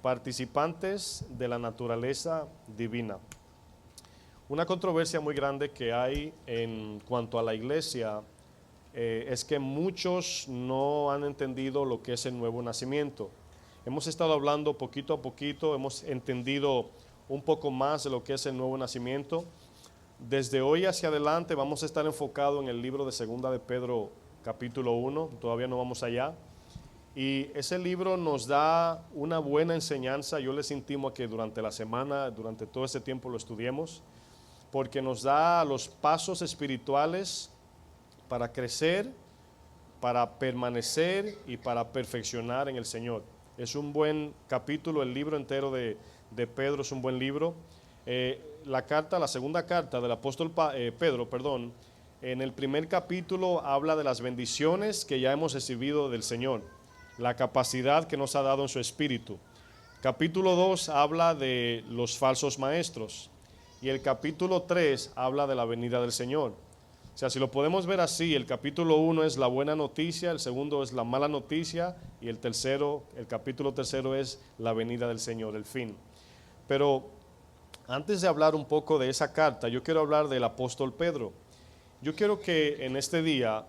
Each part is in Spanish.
participantes de la naturaleza divina. Una controversia muy grande que hay en cuanto a la iglesia es que muchos no han entendido lo que es el nuevo nacimiento. Hemos estado hablando poquito a poquito, hemos entendido un poco más de lo que es el nuevo nacimiento. Desde hoy hacia adelante vamos a estar enfocados en el libro de Segunda de Pedro, capítulo 1, todavía no vamos allá. Y ese libro nos da una buena enseñanza. Yo les intimo a que durante la semana, durante todo ese tiempo lo estudiemos, porque nos da los pasos espirituales para crecer, para permanecer y para perfeccionar en el Señor. Es un buen capítulo, el libro entero de Pedro es un buen libro. La segunda carta del apóstol Pedro, en el primer capítulo habla de las bendiciones que ya hemos recibido del Señor, la capacidad que nos ha dado en su Espíritu. Capítulo 2 habla de los falsos maestros y el capítulo 3 habla de la venida del Señor. O sea, si lo podemos ver así, el capítulo 1 es la buena noticia, el segundo es la mala noticia y el capítulo tercero es la venida del Señor, el fin. Pero antes de hablar un poco de esa carta, yo quiero hablar del apóstol Pedro. Yo quiero que en este día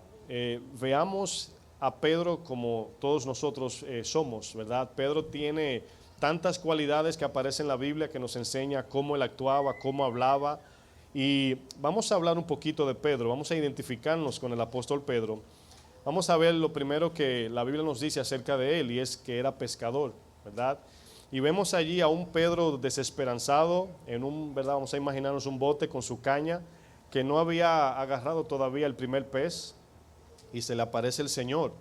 veamos a Pedro como todos nosotros somos, ¿verdad? Pedro tiene tantas cualidades que aparecen en la Biblia que nos enseña cómo él actuaba, cómo hablaba. Y vamos a hablar un poquito de Pedro, vamos a identificarnos con el apóstol Pedro. Vamos a ver lo primero que la Biblia nos dice acerca de él, y es que era pescador, ¿verdad? Y vemos allí a un Pedro desesperanzado, ¿verdad? Vamos a imaginarnos un bote con su caña, que no había agarrado todavía el primer pez, y se le aparece el Señor.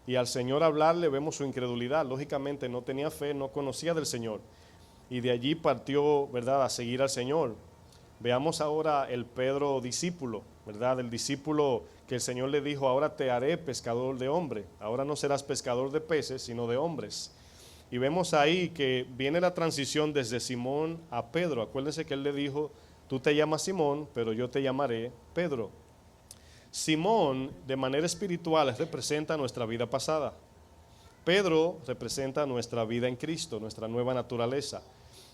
Y al Señor hablarle vemos su incredulidad. Lógicamente no tenía fe, no conocía del Señor. Y de allí partió, ¿verdad?, a seguir al Señor. Veamos ahora el Pedro discípulo, ¿verdad? El discípulo que el Señor le dijo: ahora te haré pescador de hombre. Ahora no serás pescador de peces, sino de hombres. Y vemos ahí que viene la transición desde Simón a Pedro. Acuérdense que él le dijo: tú te llamas Simón, pero yo te llamaré Pedro. Simón, de manera espiritual, representa nuestra vida pasada. Pedro representa nuestra vida en Cristo, nuestra nueva naturaleza.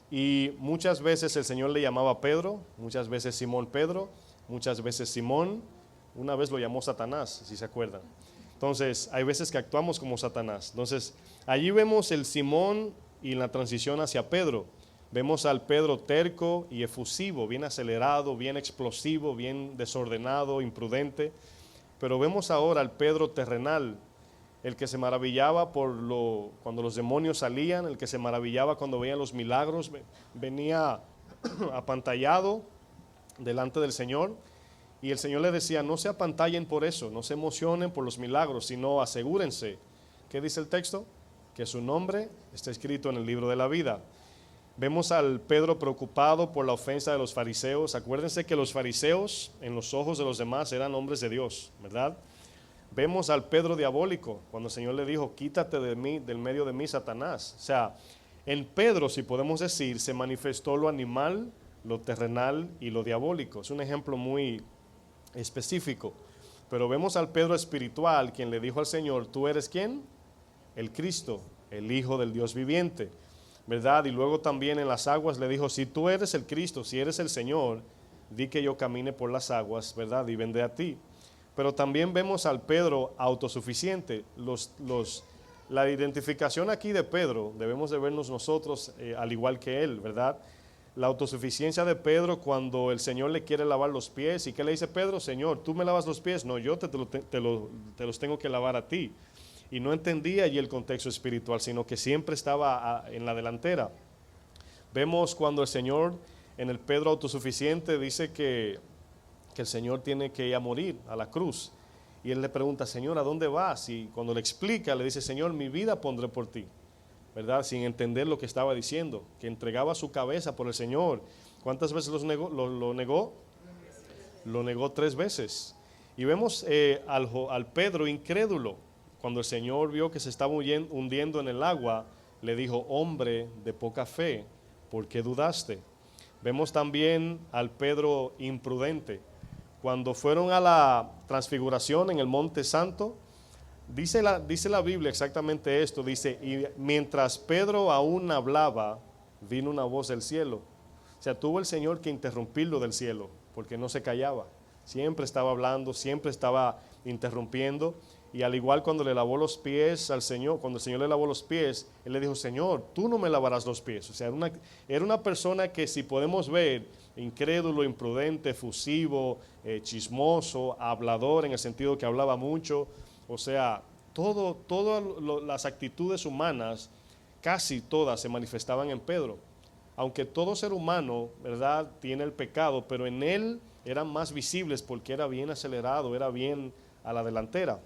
Y muchas veces el Señor le llamaba Pedro, muchas veces Simón Pedro, muchas veces Simón. Una vez lo llamó Satanás, si se acuerdan. Entonces, hay veces que actuamos como Satanás. Entonces, allí vemos el Simón y la transición hacia Pedro. Vemos al Pedro terco y efusivo, bien acelerado, bien explosivo, bien desordenado, imprudente. Pero vemos ahora al Pedro terrenal, el que se maravillaba cuando los demonios salían, el que se maravillaba cuando veían los milagros, venía apantallado delante del Señor. Y el Señor le decía: no se apantallen por eso, no se emocionen por los milagros, sino asegúrense. ¿Qué dice el texto? Que su nombre está escrito en el libro de la vida. Vemos al Pedro preocupado por la ofensa de los fariseos. Acuérdense que los fariseos, en los ojos de los demás, eran hombres de Dios, ¿verdad? Vemos al Pedro diabólico, cuando el Señor le dijo: quítate de mí, del medio de mí, Satanás. O sea, en Pedro, si podemos decir, se manifestó lo animal, lo terrenal y lo diabólico. Es un ejemplo muy específico. Pero vemos al Pedro espiritual, quien le dijo al Señor: ¿tú eres quién? El Cristo, el Hijo del Dios viviente, ¿verdad? Y luego también en las aguas le dijo: si tú eres el Cristo, si eres el Señor, di que yo camine por las aguas, ¿verdad? Y vendré a ti. Pero también vemos al Pedro autosuficiente. La identificación aquí de Pedro, debemos de vernos nosotros al igual que él, ¿verdad? La autosuficiencia de Pedro cuando el Señor le quiere lavar los pies. ¿Y qué le dice Pedro? Señor, ¿tú me lavas los pies? No, yo te los tengo que lavar a ti. Y no entendía allí el contexto espiritual, sino que siempre estaba en la delantera. Vemos cuando el Señor, en el Pedro autosuficiente, dice que el Señor tiene que ir a morir a la cruz. Y él le pregunta: Señor, ¿a dónde vas? Y cuando le explica, le dice: Señor, mi vida pondré por ti, ¿verdad? Sin entender lo que estaba diciendo, que entregaba su cabeza por el Señor. ¿Cuántas veces lo negó? Lo negó 3 veces. Y vemos al Pedro incrédulo. Cuando el Señor vio que se estaba hundiendo en el agua, le dijo: hombre de poca fe, ¿por qué dudaste? Vemos también al Pedro imprudente. Cuando fueron a la transfiguración en el Monte Santo, Dice la Biblia exactamente esto, dice, y mientras Pedro aún hablaba, vino una voz del cielo. O sea, tuvo el Señor que interrumpirlo del cielo, porque no se callaba. Siempre estaba hablando, siempre estaba interrumpiendo. Y al igual cuando le lavó los pies al Señor, cuando el Señor le lavó los pies, Él le dijo, Señor, tú no me lavarás los pies. O sea, era una persona que, si podemos ver, incrédulo, imprudente, efusivo, chismoso, hablador, en el sentido que hablaba mucho. O sea, todas las actitudes humanas, casi todas se manifestaban en Pedro. Aunque todo ser humano, ¿verdad?, tiene el pecado, pero en él eran más visibles porque era bien acelerado, era bien a la delantera.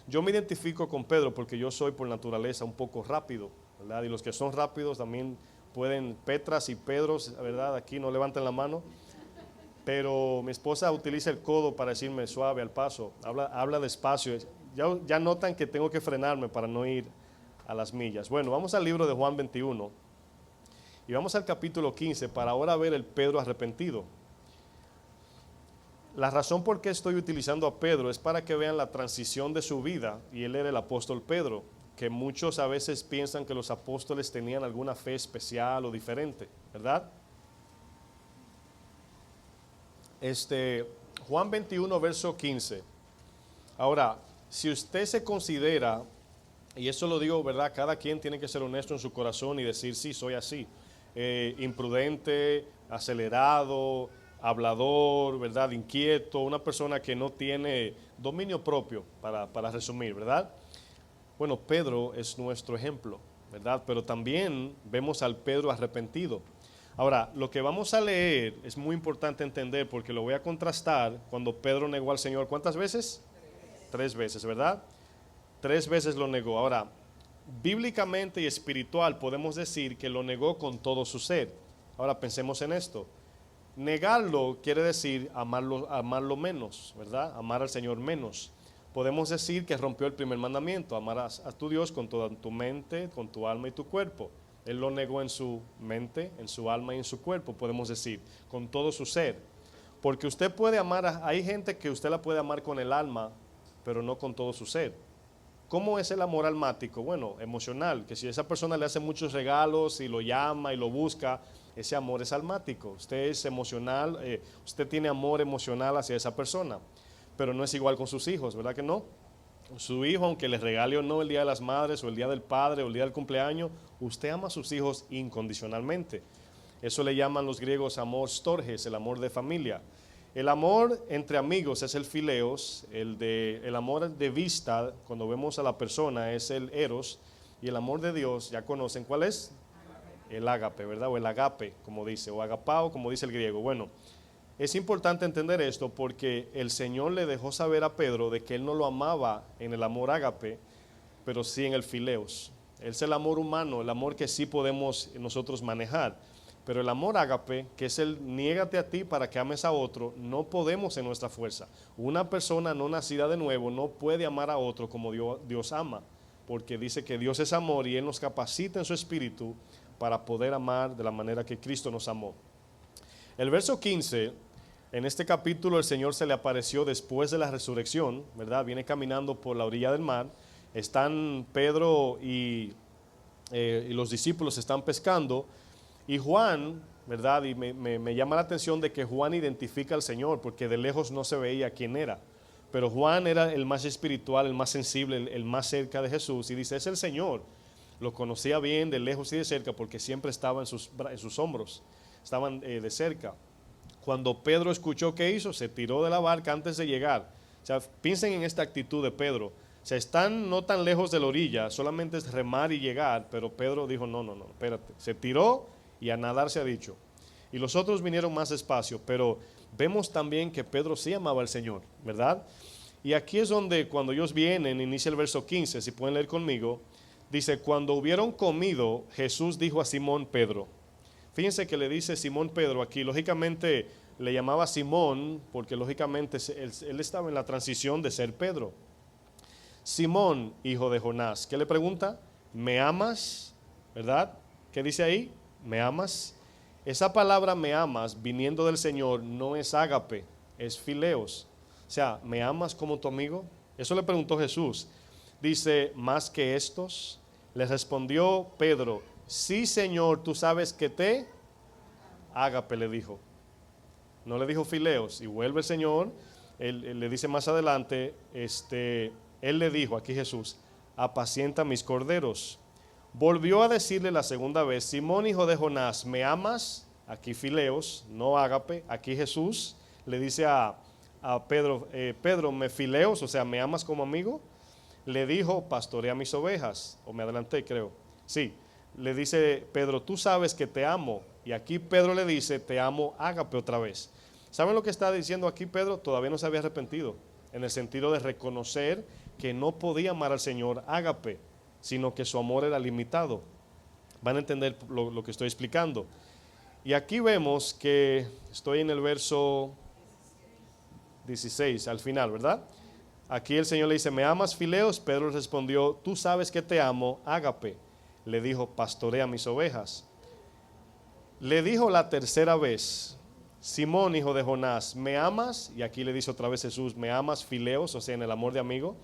Yo me identifico con Pedro porque yo soy por naturaleza un poco rápido, ¿verdad? Y los que son rápidos también pueden, Petras y Pedros, ¿verdad? Aquí no levanten la mano. Pero mi esposa utiliza el codo para decirme suave al paso, habla despacio. Ya notan que tengo que frenarme para no ir a las millas. Bueno, vamos al libro de Juan 21 y vamos al capítulo 15 para ahora ver el Pedro arrepentido. La razón por qué estoy utilizando a Pedro es para que vean la transición de su vida, y él era el apóstol Pedro, que muchos a veces piensan que los apóstoles tenían alguna fe especial o diferente, ¿verdad? Juan 21, verso 15. Ahora, si usted se considera, y eso lo digo, ¿verdad? Cada quien tiene que ser honesto en su corazón y decir, sí, soy así. Imprudente, acelerado, hablador, ¿verdad? Inquieto, una persona que no tiene dominio propio, para resumir, ¿verdad? Bueno, Pedro es nuestro ejemplo, ¿verdad? Pero también vemos al Pedro arrepentido. Ahora, lo que vamos a leer es muy importante entender porque lo voy a contrastar cuando Pedro negó al Señor. ¿Cuántas veces? 3 veces, ¿verdad? 3 veces lo negó. Ahora, bíblicamente y espiritual podemos decir que lo negó con todo su ser. Ahora pensemos en esto. Negarlo quiere decir amarlo menos, ¿verdad? Amar al Señor menos. Podemos decir que rompió el primer mandamiento, amarás a tu Dios con toda tu mente, con tu alma y tu cuerpo. Él lo negó en su mente, en su alma y en su cuerpo, podemos decir, con todo su ser. Porque usted puede amar, hay gente que usted la puede amar con el alma, pero no con todo su ser. ¿Cómo es el amor almático? Bueno, emocional, que si esa persona le hace muchos regalos y lo llama y lo busca, ese amor es almático. Usted es emocional, usted tiene amor emocional hacia esa persona, pero no es igual con sus hijos, ¿verdad que no? Su hijo, aunque les regale o no el Día de las Madres o el Día del Padre o el Día del cumpleaños, usted ama a sus hijos incondicionalmente. Eso le llaman los griegos amor storges, el amor de familia. El amor entre amigos es el fileos, el amor de vista, cuando vemos a la persona, es el eros, y el amor de Dios, ya conocen cuál es, el ágape, ¿verdad? O el agape, como dice, o agapao, como dice el griego. Bueno, es importante entender esto porque el Señor le dejó saber a Pedro de que Él no lo amaba en el amor ágape, pero sí en el fileos. Es el amor humano, el amor que sí podemos nosotros manejar. Pero el amor ágape, que es el niégate a ti para que ames a otro, no podemos en nuestra fuerza. Una persona no nacida de nuevo no puede amar a otro como Dios ama, porque dice que Dios es amor y Él nos capacita en su espíritu para poder amar de la manera que Cristo nos amó. El verso 15, en este capítulo el Señor se le apareció después de la resurrección, ¿verdad? Viene caminando por la orilla del mar, están Pedro y los discípulos están pescando. Y Juan, ¿verdad? Y me llama la atención de que Juan identifica al Señor, porque de lejos no se veía quién era. Pero Juan era el más espiritual, el más sensible, el más cerca de Jesús. Y dice, es el Señor. Lo conocía bien de lejos y de cerca, porque siempre estaba en sus hombros. Estaban de cerca. Cuando Pedro escuchó qué hizo, se tiró de la barca antes de llegar. O sea, piensen en esta actitud de Pedro. O sea, están no tan lejos de la orilla, solamente es remar y llegar. Pero Pedro dijo, no, espérate. Se tiró y a nadar se ha dicho. Y los otros vinieron más despacio, pero vemos también que Pedro sí amaba al Señor, ¿verdad? Y aquí es donde cuando ellos vienen, inicia el verso 15, si pueden leer conmigo, dice, cuando hubieron comido, Jesús dijo a Simón Pedro. Fíjense que le dice Simón Pedro aquí, lógicamente le llamaba Simón, porque lógicamente él estaba en la transición de ser Pedro. Simón, hijo de Jonás, ¿qué le pregunta? ¿Me amas? ¿Verdad? ¿Qué dice ahí? ¿Me amas? Esa palabra me amas, viniendo del Señor, no es ágape, es fileos. O sea, ¿me amas como tu amigo? Eso le preguntó Jesús. dice, ¿más que estos? Le respondió Pedro, sí, Señor, tú sabes que te ágape, le dijo. No le dijo fileos. Y vuelve el Señor, él le dice más adelante, él le dijo, aquí Jesús, apacienta mis corderos. Volvió a decirle la segunda vez, Simón, hijo de Jonás, ¿me amas? Aquí fileos, no ágape. Aquí Jesús le dice a Pedro, Pedro, ¿me fileos? O sea, ¿me amas como amigo? Le dijo, pastorea mis ovejas. O me adelanté, creo. Sí, le dice Pedro, tú sabes que te amo. Y aquí Pedro le dice, te amo, ágape otra vez. ¿Saben lo que está diciendo aquí Pedro? Todavía no se había arrepentido, en el sentido de reconocer que no podía amar al Señor ágape, sino que su amor era limitado. Van a entender lo que estoy explicando. Y aquí vemos que estoy en el verso 16, al final, ¿verdad? Aquí el Señor le dice, ¿me amas, fileos? Pedro respondió, tú sabes que te amo, ágape. Le dijo, pastorea mis ovejas. Le dijo la tercera vez, Simón, hijo de Jonás, ¿me amas? Y aquí le dice otra vez Jesús, ¿me amas, fileos? O sea, en el amor de amigo.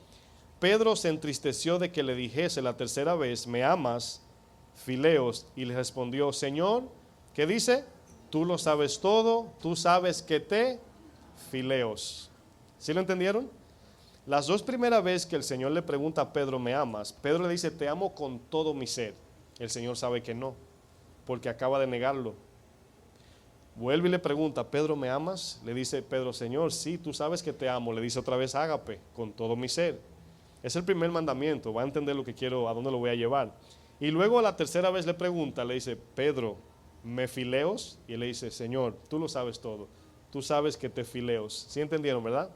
Pedro se entristeció de que le dijese la tercera vez, ¿me amas, fileos? Y le respondió, Señor, ¿qué dice? Tú lo sabes todo, tú sabes que te fileos. ¿Sí lo entendieron? Las dos primeras veces que el Señor le pregunta a Pedro, ¿me amas? Pedro le dice, te amo con todo mi ser. El Señor sabe que no, porque acaba de negarlo. Vuelve y le pregunta, Pedro, ¿me amas? Le dice Pedro, Señor, sí, tú sabes que te amo. Le dice otra vez, ágape, con todo mi ser. Es el primer mandamiento, va a entender lo que quiero, a dónde lo voy a llevar. Y luego la tercera vez le pregunta, le dice, Pedro, ¿me fileos? Y él le dice, Señor, tú lo sabes todo, tú sabes que te fileos. ¿Sí entendieron, verdad?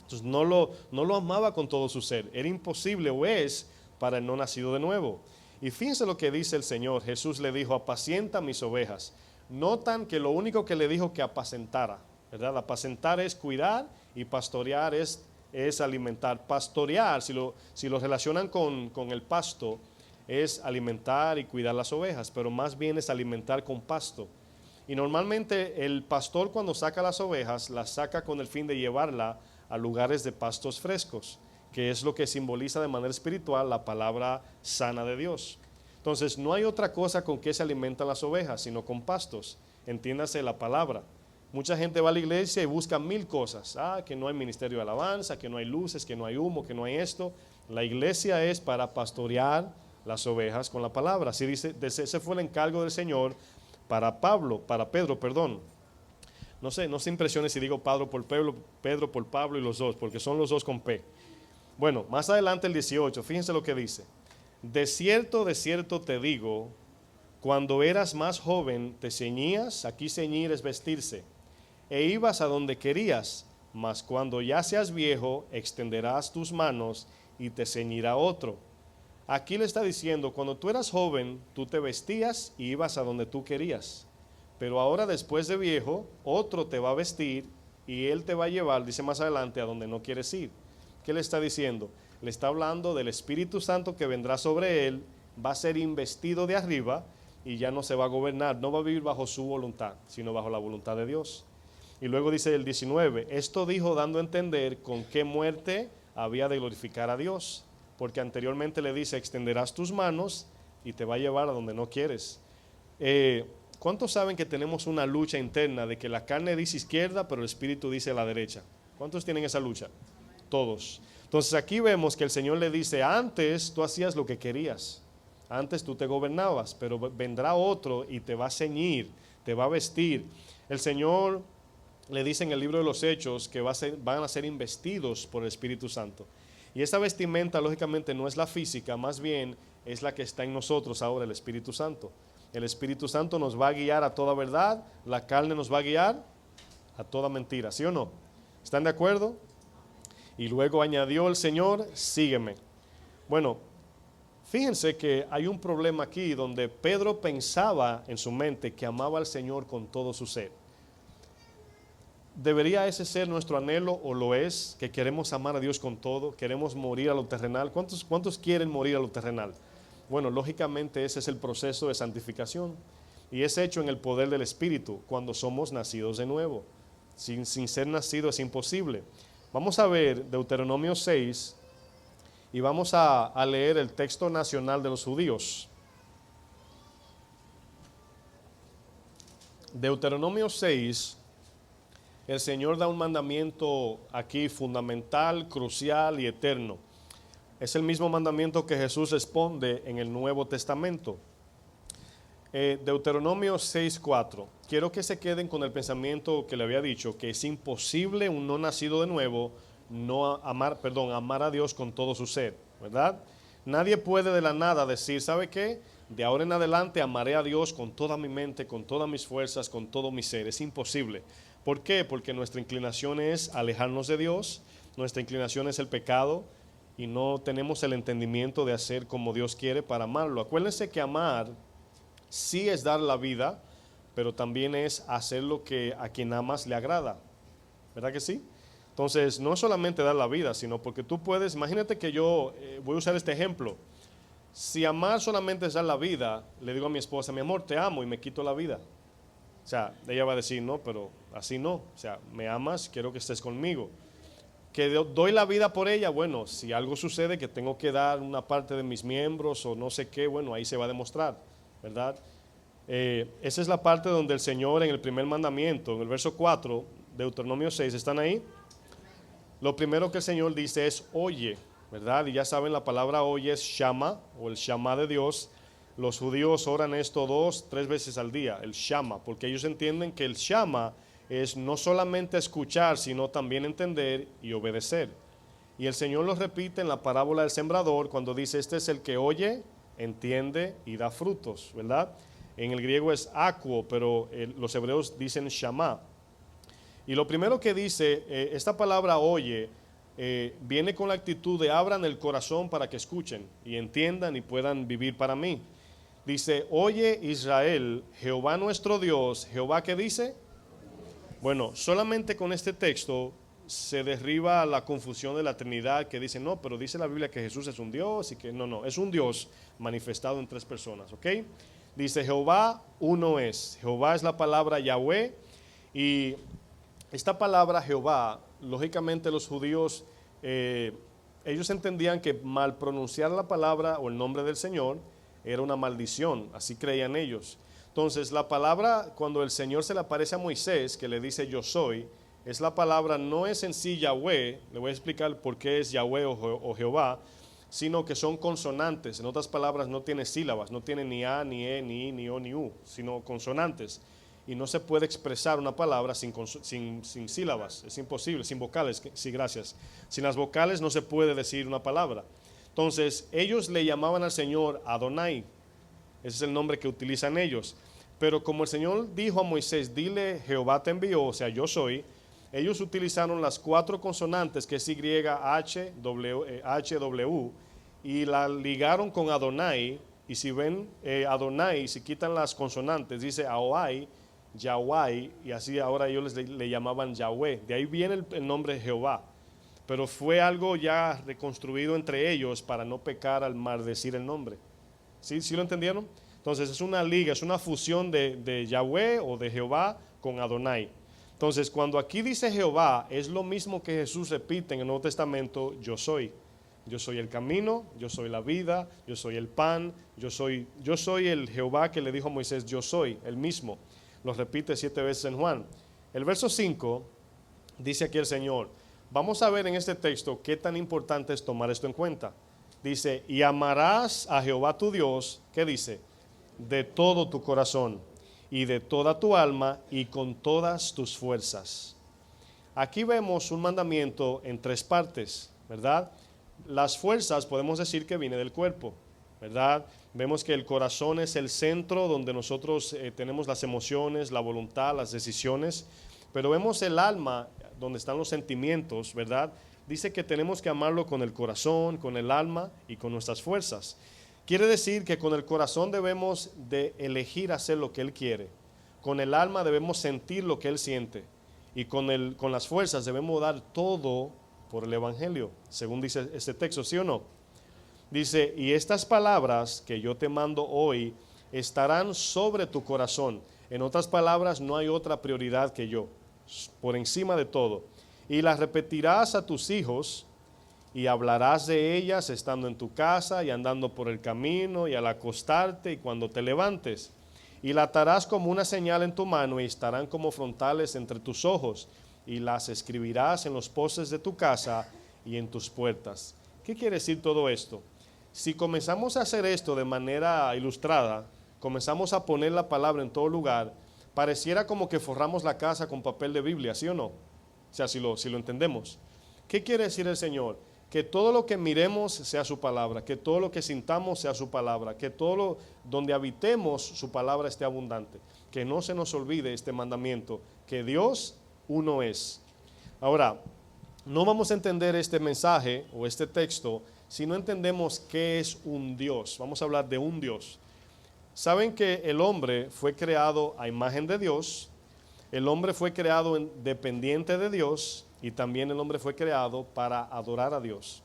Entonces no lo amaba con todo su ser, era imposible o es para el no nacido de nuevo. Y fíjense lo que dice el Señor, Jesús le dijo, apacienta mis ovejas. Notan que lo único que le dijo que apacentara, ¿verdad? Apacentar es cuidar y pastorear es alimentar. Pastorear, si lo relacionan con el pasto, es alimentar y cuidar las ovejas, pero más bien es alimentar con pasto. Y normalmente el pastor cuando saca las ovejas, las saca con el fin de llevarla a lugares de pastos frescos, que es lo que simboliza de manera espiritual la palabra sana de Dios. Entonces no hay otra cosa con que se alimentan las ovejas, sino con pastos, entiéndase la palabra. Mucha gente va a la iglesia y busca mil cosas, que no hay ministerio de alabanza, que no hay luces, que no hay humo, que no hay esto. La iglesia es para pastorear las ovejas con la palabra. Así dice, ese fue el encargo del Señor para Pedro, perdón. No se impresione si digo Pedro por Pablo y los dos, porque son los dos con P. Bueno, más adelante el 18, fíjense lo que dice. De cierto te digo, cuando eras más joven te ceñías, aquí ceñir es vestirse, e ibas a donde querías, mas cuando ya seas viejo extenderás tus manos y te ceñirá otro. Aquí le está diciendo, cuando tú eras joven, tú te vestías y ibas a donde tú querías. Pero ahora después de viejo, otro te va a vestir y él te va a llevar, dice más adelante, a donde no quieres ir. ¿Qué le está diciendo? Le está hablando del Espíritu Santo que vendrá sobre él, va a ser investido de arriba y ya no se va a gobernar, no va a vivir bajo su voluntad, sino bajo la voluntad de Dios. Y luego dice el 19, esto dijo dando a entender con qué muerte había de glorificar a Dios, porque anteriormente le dice, extenderás tus manos y te va a llevar a donde no quieres. ¿Cuántos saben que tenemos una lucha interna de que la carne dice izquierda, pero el espíritu dice a la derecha? ¿Cuántos tienen esa lucha? Todos. Entonces aquí vemos que el Señor le dice, antes tú hacías lo que querías, antes tú te gobernabas, pero vendrá otro y te va a ceñir, te va a vestir. El Señor le dice en el libro de los Hechos que van a ser investidos por el Espíritu Santo. Y esa vestimenta lógicamente no es la física, más bien es la que está en nosotros ahora, el Espíritu Santo. El Espíritu Santo nos va a guiar a toda verdad, la carne nos va a guiar a toda mentira, ¿sí o no? ¿Están de acuerdo? Y luego añadió el Señor, sígueme. Bueno, fíjense que hay un problema aquí donde Pedro pensaba en su mente que amaba al Señor con todo su ser. ¿Debería ese ser nuestro anhelo o lo es? Que queremos amar a Dios con todo, queremos morir a lo terrenal. ¿Cuántos quieren morir a lo terrenal? Bueno, lógicamente ese es el proceso de santificación y es hecho en el poder del Espíritu cuando somos nacidos de nuevo. Sin ser nacido es imposible. Vamos a ver Deuteronomio 6 y vamos a leer el texto nacional de los judíos. Deuteronomio 6, el Señor da un mandamiento aquí fundamental, crucial y eterno. Es el mismo mandamiento que Jesús responde en el Nuevo Testamento. Deuteronomio 6:4. Quiero que se queden con el pensamiento que le había dicho, que es imposible un no nacido de nuevo amar a Dios con todo su ser, ¿verdad? Nadie puede de la nada decir, ¿sabe qué? De ahora en adelante amaré a Dios con toda mi mente, con todas mis fuerzas, con todo mi ser. Es imposible. ¿Por qué? Porque nuestra inclinación es alejarnos de Dios, nuestra inclinación es el pecado y no tenemos el entendimiento de hacer como Dios quiere para amarlo. Acuérdense que amar sí es dar la vida, pero también es hacer lo que a quien amas le agrada. ¿Verdad que sí? Entonces, no es solamente dar la vida, sino porque tú puedes, imagínate que yo voy a usar este ejemplo. Si amar solamente es dar la vida, le digo a mi esposa, mi amor, te amo y me quito la vida. O sea, ella va a decir, no, pero así no. O sea, me amas, quiero que estés conmigo. Que doy la vida por ella, bueno, si algo sucede que tengo que dar una parte de mis miembros o no sé qué, bueno, ahí se va a demostrar, ¿verdad? Esa es la parte donde el Señor en el primer mandamiento, en el verso 4, Deuteronomio 6, ¿están ahí? Lo primero que el Señor dice es oye, ¿verdad? Y ya saben, la palabra oye es shama, o el shama de Dios. Los judíos oran esto 2-3 veces al día, el shama, porque ellos entienden que el shama es no solamente escuchar, sino también entender y obedecer. Y el Señor lo repite en la parábola del sembrador cuando dice, este es el que oye, entiende y da frutos, ¿verdad? En el griego es akuo, pero los hebreos dicen shama. Y lo primero que dice, esta palabra oye, viene con la actitud de abran el corazón para que escuchen y entiendan y puedan vivir para mí. Dice, oye Israel, Jehová nuestro Dios, Jehová, ¿qué dice? Bueno, solamente con este texto se derriba la confusión de la Trinidad que dice, no, pero dice la Biblia que Jesús es un Dios y que no, es un Dios manifestado en 3 personas, ¿ok? Dice Jehová uno es, Jehová es la palabra Yahweh y esta palabra Jehová, lógicamente los judíos, ellos entendían que mal pronunciar la palabra o el nombre del Señor era una maldición, así creían ellos. Entonces la palabra, cuando el Señor se le aparece a Moisés, que le dice yo soy, es la palabra, no es en sí Yahweh, le voy a explicar por qué es Yahweh o Jehová, sino que son consonantes, en otras palabras no tiene sílabas, no tiene ni A, ni E, ni I, ni O, ni U, sino consonantes. Y no se puede expresar una palabra sin sílabas, es imposible, sin vocales, sí, gracias. Sin las vocales no se puede decir una palabra. Entonces, ellos le llamaban al Señor Adonai, ese es el nombre que utilizan ellos. Pero como el Señor dijo a Moisés, dile Jehová te envió, o sea, yo soy, ellos utilizaron las 4 consonantes, que es Y, H, W, y la ligaron con Adonai, y si ven Adonai, si quitan las consonantes, dice Ahoai, Yahweh, y así ahora ellos le llamaban Yahweh. De ahí viene el nombre Jehová. Pero fue algo ya reconstruido entre ellos para no pecar al maldecir el nombre. ¿Sí lo entendieron? Entonces es una liga, es una fusión de Yahweh o de Jehová con Adonai. Entonces cuando aquí dice Jehová, es lo mismo que Jesús repite en el Nuevo Testamento, yo soy. Yo soy el camino, yo soy la vida, yo soy el pan, yo soy el Jehová que le dijo a Moisés, yo soy, el mismo. Lo repite 7 veces en Juan. El verso 5 dice aquí el Señor. Vamos a ver en este texto qué tan importante es tomar esto en cuenta. Dice, y amarás a Jehová tu Dios, ¿qué dice? De todo tu corazón y de toda tu alma y con todas tus fuerzas. Aquí vemos un mandamiento en 3 partes, ¿verdad? Las fuerzas podemos decir que viene del cuerpo, ¿verdad? Vemos que el corazón es el centro donde nosotros tenemos las emociones, la voluntad, las decisiones, pero vemos el alma donde están los sentimientos, ¿verdad? Dice que tenemos que amarlo con el corazón, con el alma y con nuestras fuerzas. Quiere decir que con el corazón debemos de elegir hacer lo que Él quiere, con el alma debemos sentir lo que Él siente y con las fuerzas debemos dar todo por el Evangelio, según dice este texto, ¿sí o no? Dice, y estas palabras que yo te mando hoy estarán sobre tu corazón. En otras palabras, no hay otra prioridad que yo, por encima de todo. Y las repetirás a tus hijos y hablarás de ellas estando en tu casa y andando por el camino y al acostarte y cuando te levantes. Y la atarás como una señal en tu mano y estarán como frontales entre tus ojos y las escribirás en los postes de tu casa y en tus puertas. ¿Qué quiere decir todo esto? Si comenzamos a hacer esto de manera ilustrada, comenzamos a poner la palabra en todo lugar, pareciera como que forramos la casa con papel de Biblia, ¿sí o no? O sea, si lo entendemos. ¿Qué quiere decir el Señor? Que todo lo que miremos sea su palabra, que todo lo que sintamos sea su palabra, que todo lo donde habitemos su palabra esté abundante. Que no se nos olvide este mandamiento, que Dios uno es. Ahora, no vamos a entender este mensaje o este texto si no entendemos qué es un Dios. Vamos a hablar de un Dios. Saben que el hombre fue creado a imagen de Dios, el hombre fue creado dependiente de Dios y también el hombre fue creado para adorar a Dios.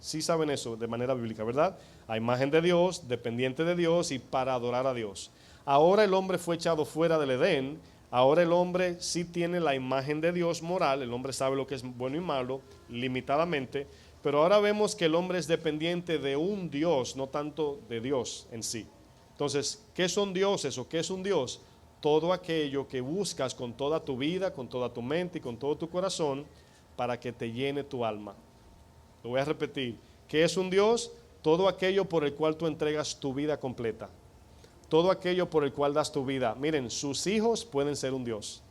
Sí saben eso de manera bíblica, ¿verdad? A imagen de Dios, dependiente de Dios y para adorar a Dios. Ahora el hombre fue echado fuera del Edén, ahora el hombre sí tiene la imagen de Dios moral, el hombre sabe lo que es bueno y malo, limitadamente, pero ahora vemos que el hombre es dependiente de un Dios, no tanto de Dios en sí. Entonces, ¿qué son dioses o qué es un Dios? Todo aquello que buscas con toda tu vida, con toda tu mente y con todo tu corazón para que te llene tu alma. Lo voy a repetir. ¿Qué es un Dios? Todo aquello por el cual tú entregas tu vida completa. Todo aquello por el cual das tu vida. Miren, sus hijos pueden ser un Dios.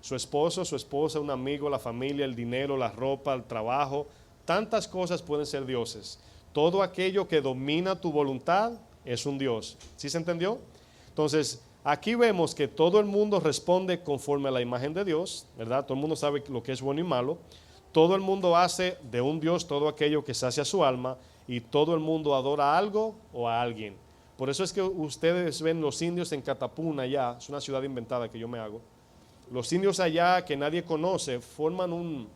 Su esposo, su esposa, un amigo, la familia, el dinero, la ropa, el trabajo. Tantas cosas pueden ser dioses. Todo aquello que domina tu voluntad es un Dios. ¿Sí se entendió? Entonces, aquí vemos que todo el mundo responde conforme a la imagen de Dios, ¿verdad? Todo el mundo sabe lo que es bueno y malo. Todo el mundo hace de un Dios todo aquello que sacia su alma y todo el mundo adora algo o a alguien. Por eso es que ustedes ven los indios en Catapuna allá, es una ciudad inventada que yo me hago. Los indios allá que nadie conoce forman un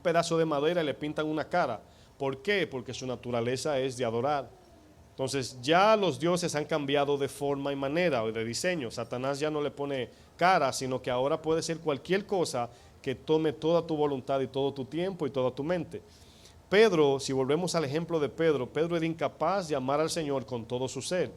pedazo de madera y le pintan una cara. ¿Por qué? Porque su naturaleza es de adorar. Entonces ya los dioses han cambiado de forma y manera o de diseño. Satanás ya no le pone cara, sino que ahora puede ser cualquier cosa que tome toda tu voluntad y todo tu tiempo y toda tu mente. Pedro, si volvemos al ejemplo de Pedro, Pedro era incapaz de amar al Señor con todo su ser.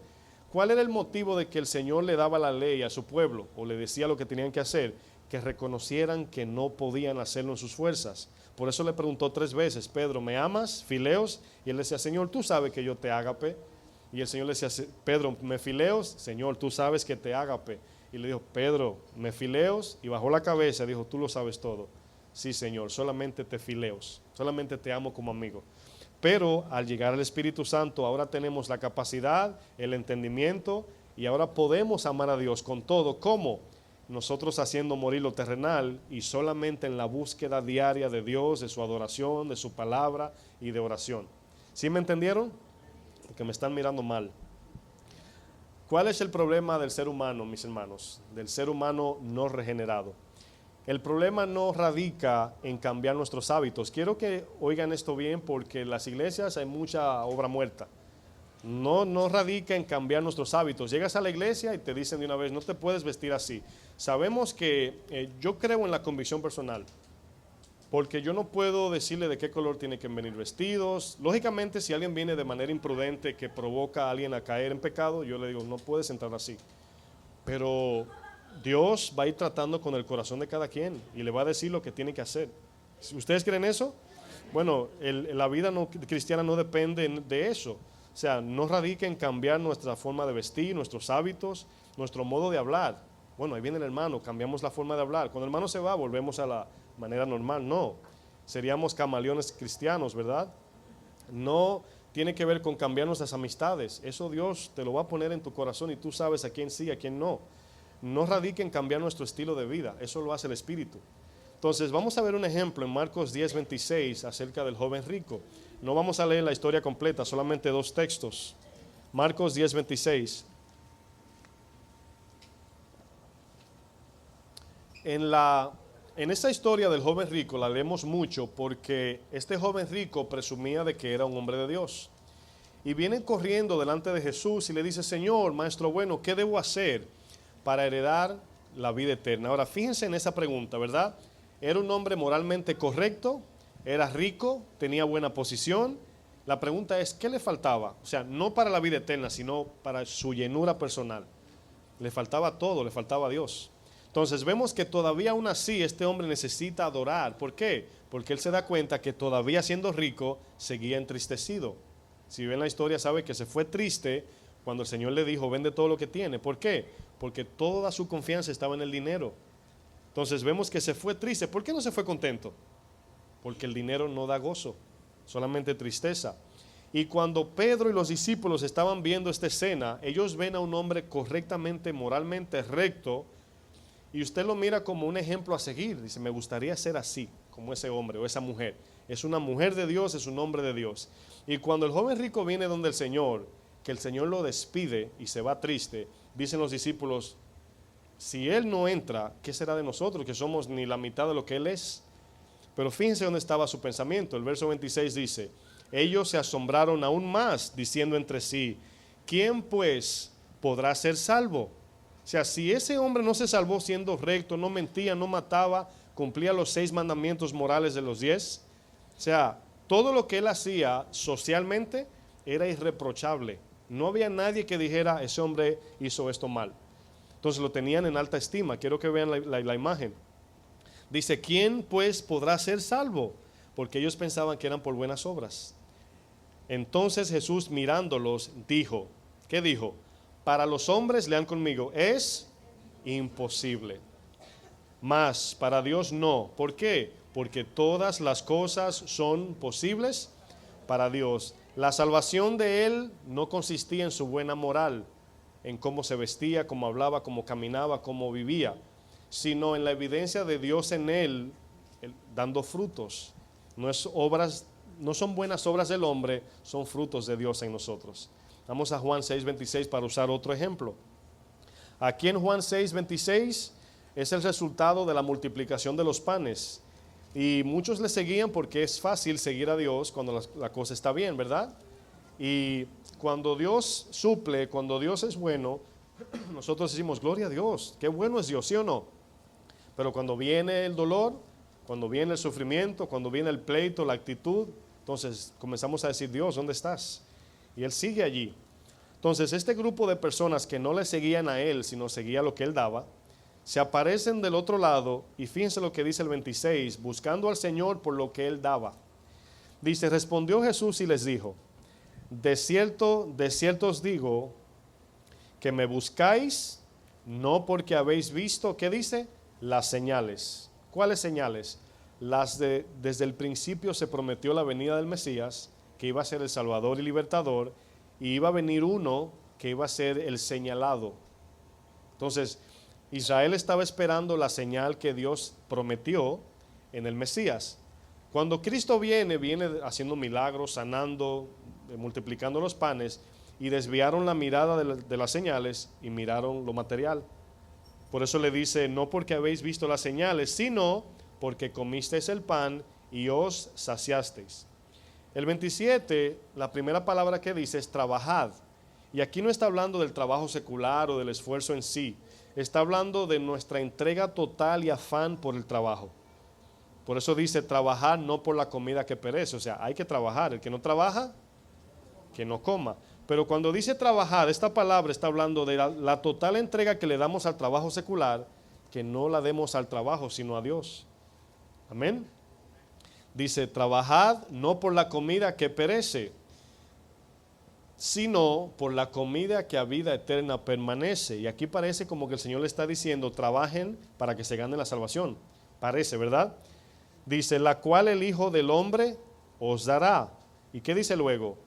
¿Cuál era el motivo de que el Señor le daba la ley a su pueblo o le decía lo que tenían que hacer? Que reconocieran que no podían hacerlo en sus fuerzas. Por eso le preguntó 3 veces, Pedro, ¿me amas? Fileos. Y él decía, Señor, tú sabes que yo te ágape. Y el Señor le decía, Pedro, ¿me fileos? Señor, tú sabes que te ágape. Y le dijo, Pedro, ¿me fileos? Y bajó la cabeza y dijo, tú lo sabes todo. Sí, Señor, solamente te fileos, solamente te amo como amigo. Pero al llegar al Espíritu Santo, ahora tenemos la capacidad, el entendimiento, y ahora podemos amar a Dios con todo. ¿Cómo? Nosotros haciendo morir lo terrenal y solamente en la búsqueda diaria de Dios, de su adoración, de su palabra y de oración. ¿Sí me entendieron? Porque me están mirando mal. ¿Cuál es el problema del ser humano, mis hermanos? Del ser humano no regenerado. El problema no radica en cambiar nuestros hábitos. Quiero que oigan esto bien porque en las iglesias hay mucha obra muerta. No radica en cambiar nuestros hábitos. Llegas a la iglesia y te dicen de una vez, no te puedes vestir así. Sabemos que yo creo en la convicción personal, porque yo no puedo decirle de qué color tienen que venir vestidos. Lógicamente, si alguien viene de manera imprudente que provoca a alguien a caer en pecado, yo le digo, no puedes entrar así. Pero Dios va a ir tratando con el corazón de cada quien y le va a decir lo que tiene que hacer. ¿Ustedes creen eso? Bueno, la vida cristiana no depende de eso. O sea, no radica en cambiar nuestra forma de vestir, nuestros hábitos, nuestro modo de hablar. Bueno, ahí viene el hermano, cambiamos la forma de hablar. Cuando el hermano se va, volvemos a la manera normal. No, seríamos camaleones cristianos, ¿verdad? No tiene que ver con cambiar nuestras amistades. Eso Dios te lo va a poner en tu corazón y tú sabes a quién sí, a quién no. No radica en cambiar nuestro estilo de vida, eso lo hace el Espíritu. Entonces vamos a ver un ejemplo en Marcos 10:26 acerca del joven rico. No vamos a leer la historia completa, solamente 2 textos. Marcos 10:26. En esta historia del joven rico la leemos mucho porque este joven rico presumía de que era un hombre de Dios. Y viene corriendo delante de Jesús y le dice, Señor, maestro bueno, ¿qué debo hacer para heredar la vida eterna? Ahora, fíjense en esa pregunta, ¿verdad? ¿Era un hombre moralmente correcto? era rico, tenía buena posición. La pregunta es, ¿qué le faltaba? O sea, no para la vida eterna, sino para su llenura personal. Le faltaba todo, le faltaba a Dios. Entonces vemos que todavía aún así este hombre necesita adorar. ¿Por qué? Porque él se da cuenta que todavía siendo rico seguía entristecido. Si ven la historia sabe que se fue triste cuando el Señor le dijo, vende todo lo que tiene. ¿Por qué? Porque toda su confianza estaba en el dinero. Entonces vemos que se fue triste. ¿Por qué no se fue contento? Porque el dinero no da gozo, solamente tristeza. Y cuando Pedro y los discípulos estaban viendo esta escena, ellos ven a un hombre correctamente, moralmente recto, y usted lo mira como un ejemplo a seguir. Dice, me gustaría ser así, como ese hombre o esa mujer. Es una mujer de Dios, es un hombre de Dios. Y cuando el joven rico viene donde el Señor, que el Señor lo despide y se va triste, dicen los discípulos, si él no entra, ¿qué será de nosotros? Que somos ni la mitad de lo que él es. Pero fíjense dónde estaba su pensamiento. El verso 26 dice, ellos se asombraron aún más, diciendo entre sí, ¿quién pues podrá ser salvo? O sea, si ese hombre no se salvó siendo recto, no mentía, no mataba, cumplía los 6 mandamientos morales de los 10, o sea, todo lo que él hacía socialmente era irreprochable. No había nadie que dijera, ese hombre hizo esto mal. Entonces lo tenían en alta estima. Quiero que vean la imagen. Dice, ¿quién pues podrá ser salvo? Porque ellos pensaban que eran por buenas obras. Entonces Jesús mirándolos dijo, ¿qué dijo? Para los hombres, lean conmigo, es imposible. Mas para Dios no. ¿Por qué? Porque todas las cosas son posibles para Dios. La salvación de él no consistía en su buena moral, en cómo se vestía, cómo hablaba, cómo caminaba, cómo vivía, sino en la evidencia de Dios en él, dando frutos. No son buenas obras del hombre, son frutos de Dios en nosotros. Vamos a Juan 6:26 para usar otro ejemplo. Aquí en Juan 6:26 es el resultado de la multiplicación de los panes. Y muchos le seguían porque es fácil seguir a Dios cuando la cosa está bien, ¿verdad? Y cuando Dios suple, cuando Dios es bueno, nosotros decimos, gloria a Dios, qué bueno es Dios, ¿sí o no? Pero cuando viene el dolor, cuando viene el sufrimiento, cuando viene el pleito, la actitud, entonces comenzamos a decir, Dios, ¿dónde estás? Y Él sigue allí. Entonces este grupo de personas que no le seguían a Él, sino seguía lo que Él daba, se aparecen del otro lado y fíjense lo que dice el 26, buscando al Señor por lo que Él daba. Dice, respondió Jesús y les dijo, de cierto os digo, que me buscáis, no porque habéis visto, ¿qué dice? Las señales. ¿Cuáles señales? Desde el principio se prometió la venida del Mesías, que iba a ser el Salvador y Libertador, y iba a venir uno que iba a ser el señalado. Entonces, Israel estaba esperando la señal que Dios prometió en el Mesías. Cuando Cristo viene haciendo milagros, sanando, multiplicando los panes, y desviaron la mirada de las señales y miraron lo material. Por eso le dice, no porque habéis visto las señales, sino porque comisteis el pan y os saciasteis. El 27, la primera palabra que dice es trabajad. Y aquí no está hablando del trabajo secular o del esfuerzo en sí. Está hablando de nuestra entrega total y afán por el trabajo. Por eso dice trabajar no por la comida que perece. O sea, hay que trabajar. El que no trabaja, que no coma. Pero cuando dice trabajar, esta palabra está hablando de la total entrega que le damos al trabajo secular, que no la demos al trabajo, sino a Dios. Amén. Dice, trabajad no por la comida que perece, sino por la comida que a vida eterna permanece. Y aquí parece como que el Señor le está diciendo, trabajen para que se gane la salvación. Parece, ¿verdad? Dice, la cual el Hijo del Hombre os dará. ¿Y qué dice luego?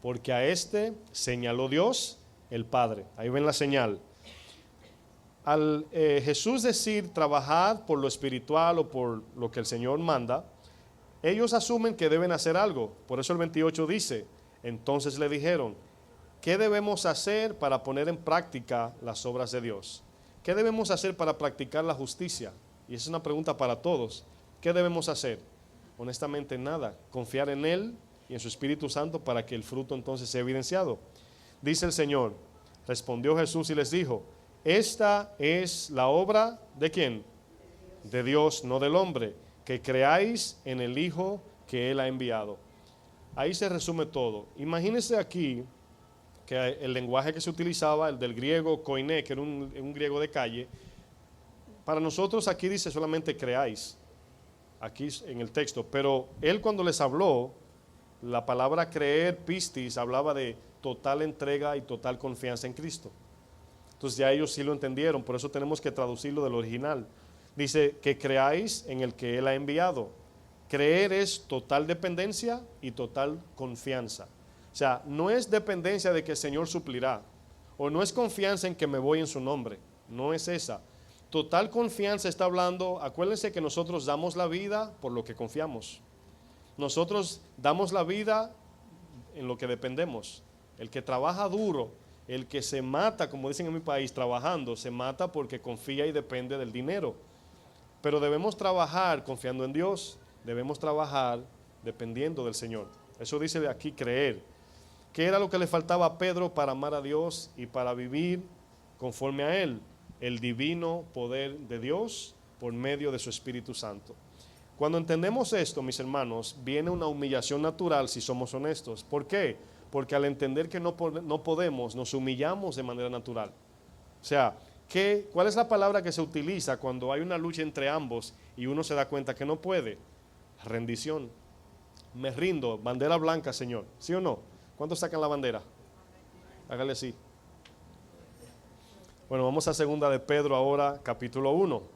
Porque a este señaló Dios, el Padre. Ahí ven la señal. Al Jesús decir, trabajad por lo espiritual o por lo que el Señor manda, ellos asumen que deben hacer algo. Por eso el 28 dice, entonces le dijeron, ¿qué debemos hacer para poner en práctica las obras de Dios? ¿Qué debemos hacer para practicar la justicia? Y esa es una pregunta para todos. ¿Qué debemos hacer? Honestamente nada. Confiar en Él y en su Espíritu Santo para que el fruto entonces sea evidenciado. Dice el Señor, respondió Jesús y les dijo, esta es la obra ¿de quién? De Dios, no del hombre, que creáis en el Hijo que Él ha enviado. Ahí se resume todo. Imagínense aquí que el lenguaje que se utilizaba, el del griego koiné, que era un griego de calle, para nosotros aquí dice solamente creáis, aquí en el texto, pero Él cuando les habló, la palabra creer, pistis, hablaba de total entrega y total confianza en Cristo. Entonces ya ellos sí lo entendieron, por eso tenemos que traducirlo del original. Dice que creáis en el que Él ha enviado. Creer es total dependencia y total confianza. O sea, no es dependencia de que el Señor suplirá, o no es confianza en que me voy en su nombre, no es esa. Total confianza está hablando, acuérdense que nosotros damos la vida por lo que confiamos. Nosotros damos la vida en lo que dependemos. El que trabaja duro, el que se mata, como dicen en mi país, trabajando, se mata porque confía y depende del dinero. Pero debemos trabajar confiando en Dios, debemos trabajar dependiendo del Señor. Eso dice de aquí creer. ¿Qué era lo que le faltaba a Pedro para amar a Dios y para vivir conforme a Él? El divino poder de Dios por medio de su Espíritu Santo. Cuando entendemos esto, mis hermanos, viene una humillación natural si somos honestos. ¿Por qué? Porque al entender que no podemos, nos humillamos de manera natural. O sea, ¿cuál es la palabra que se utiliza cuando hay una lucha entre ambos y uno se da cuenta que no puede? Rendición. Me rindo, bandera blanca, Señor. ¿Sí o no? ¿Cuántos sacan la bandera? Hágale sí. Bueno, vamos a segunda de Pedro ahora, capítulo 1.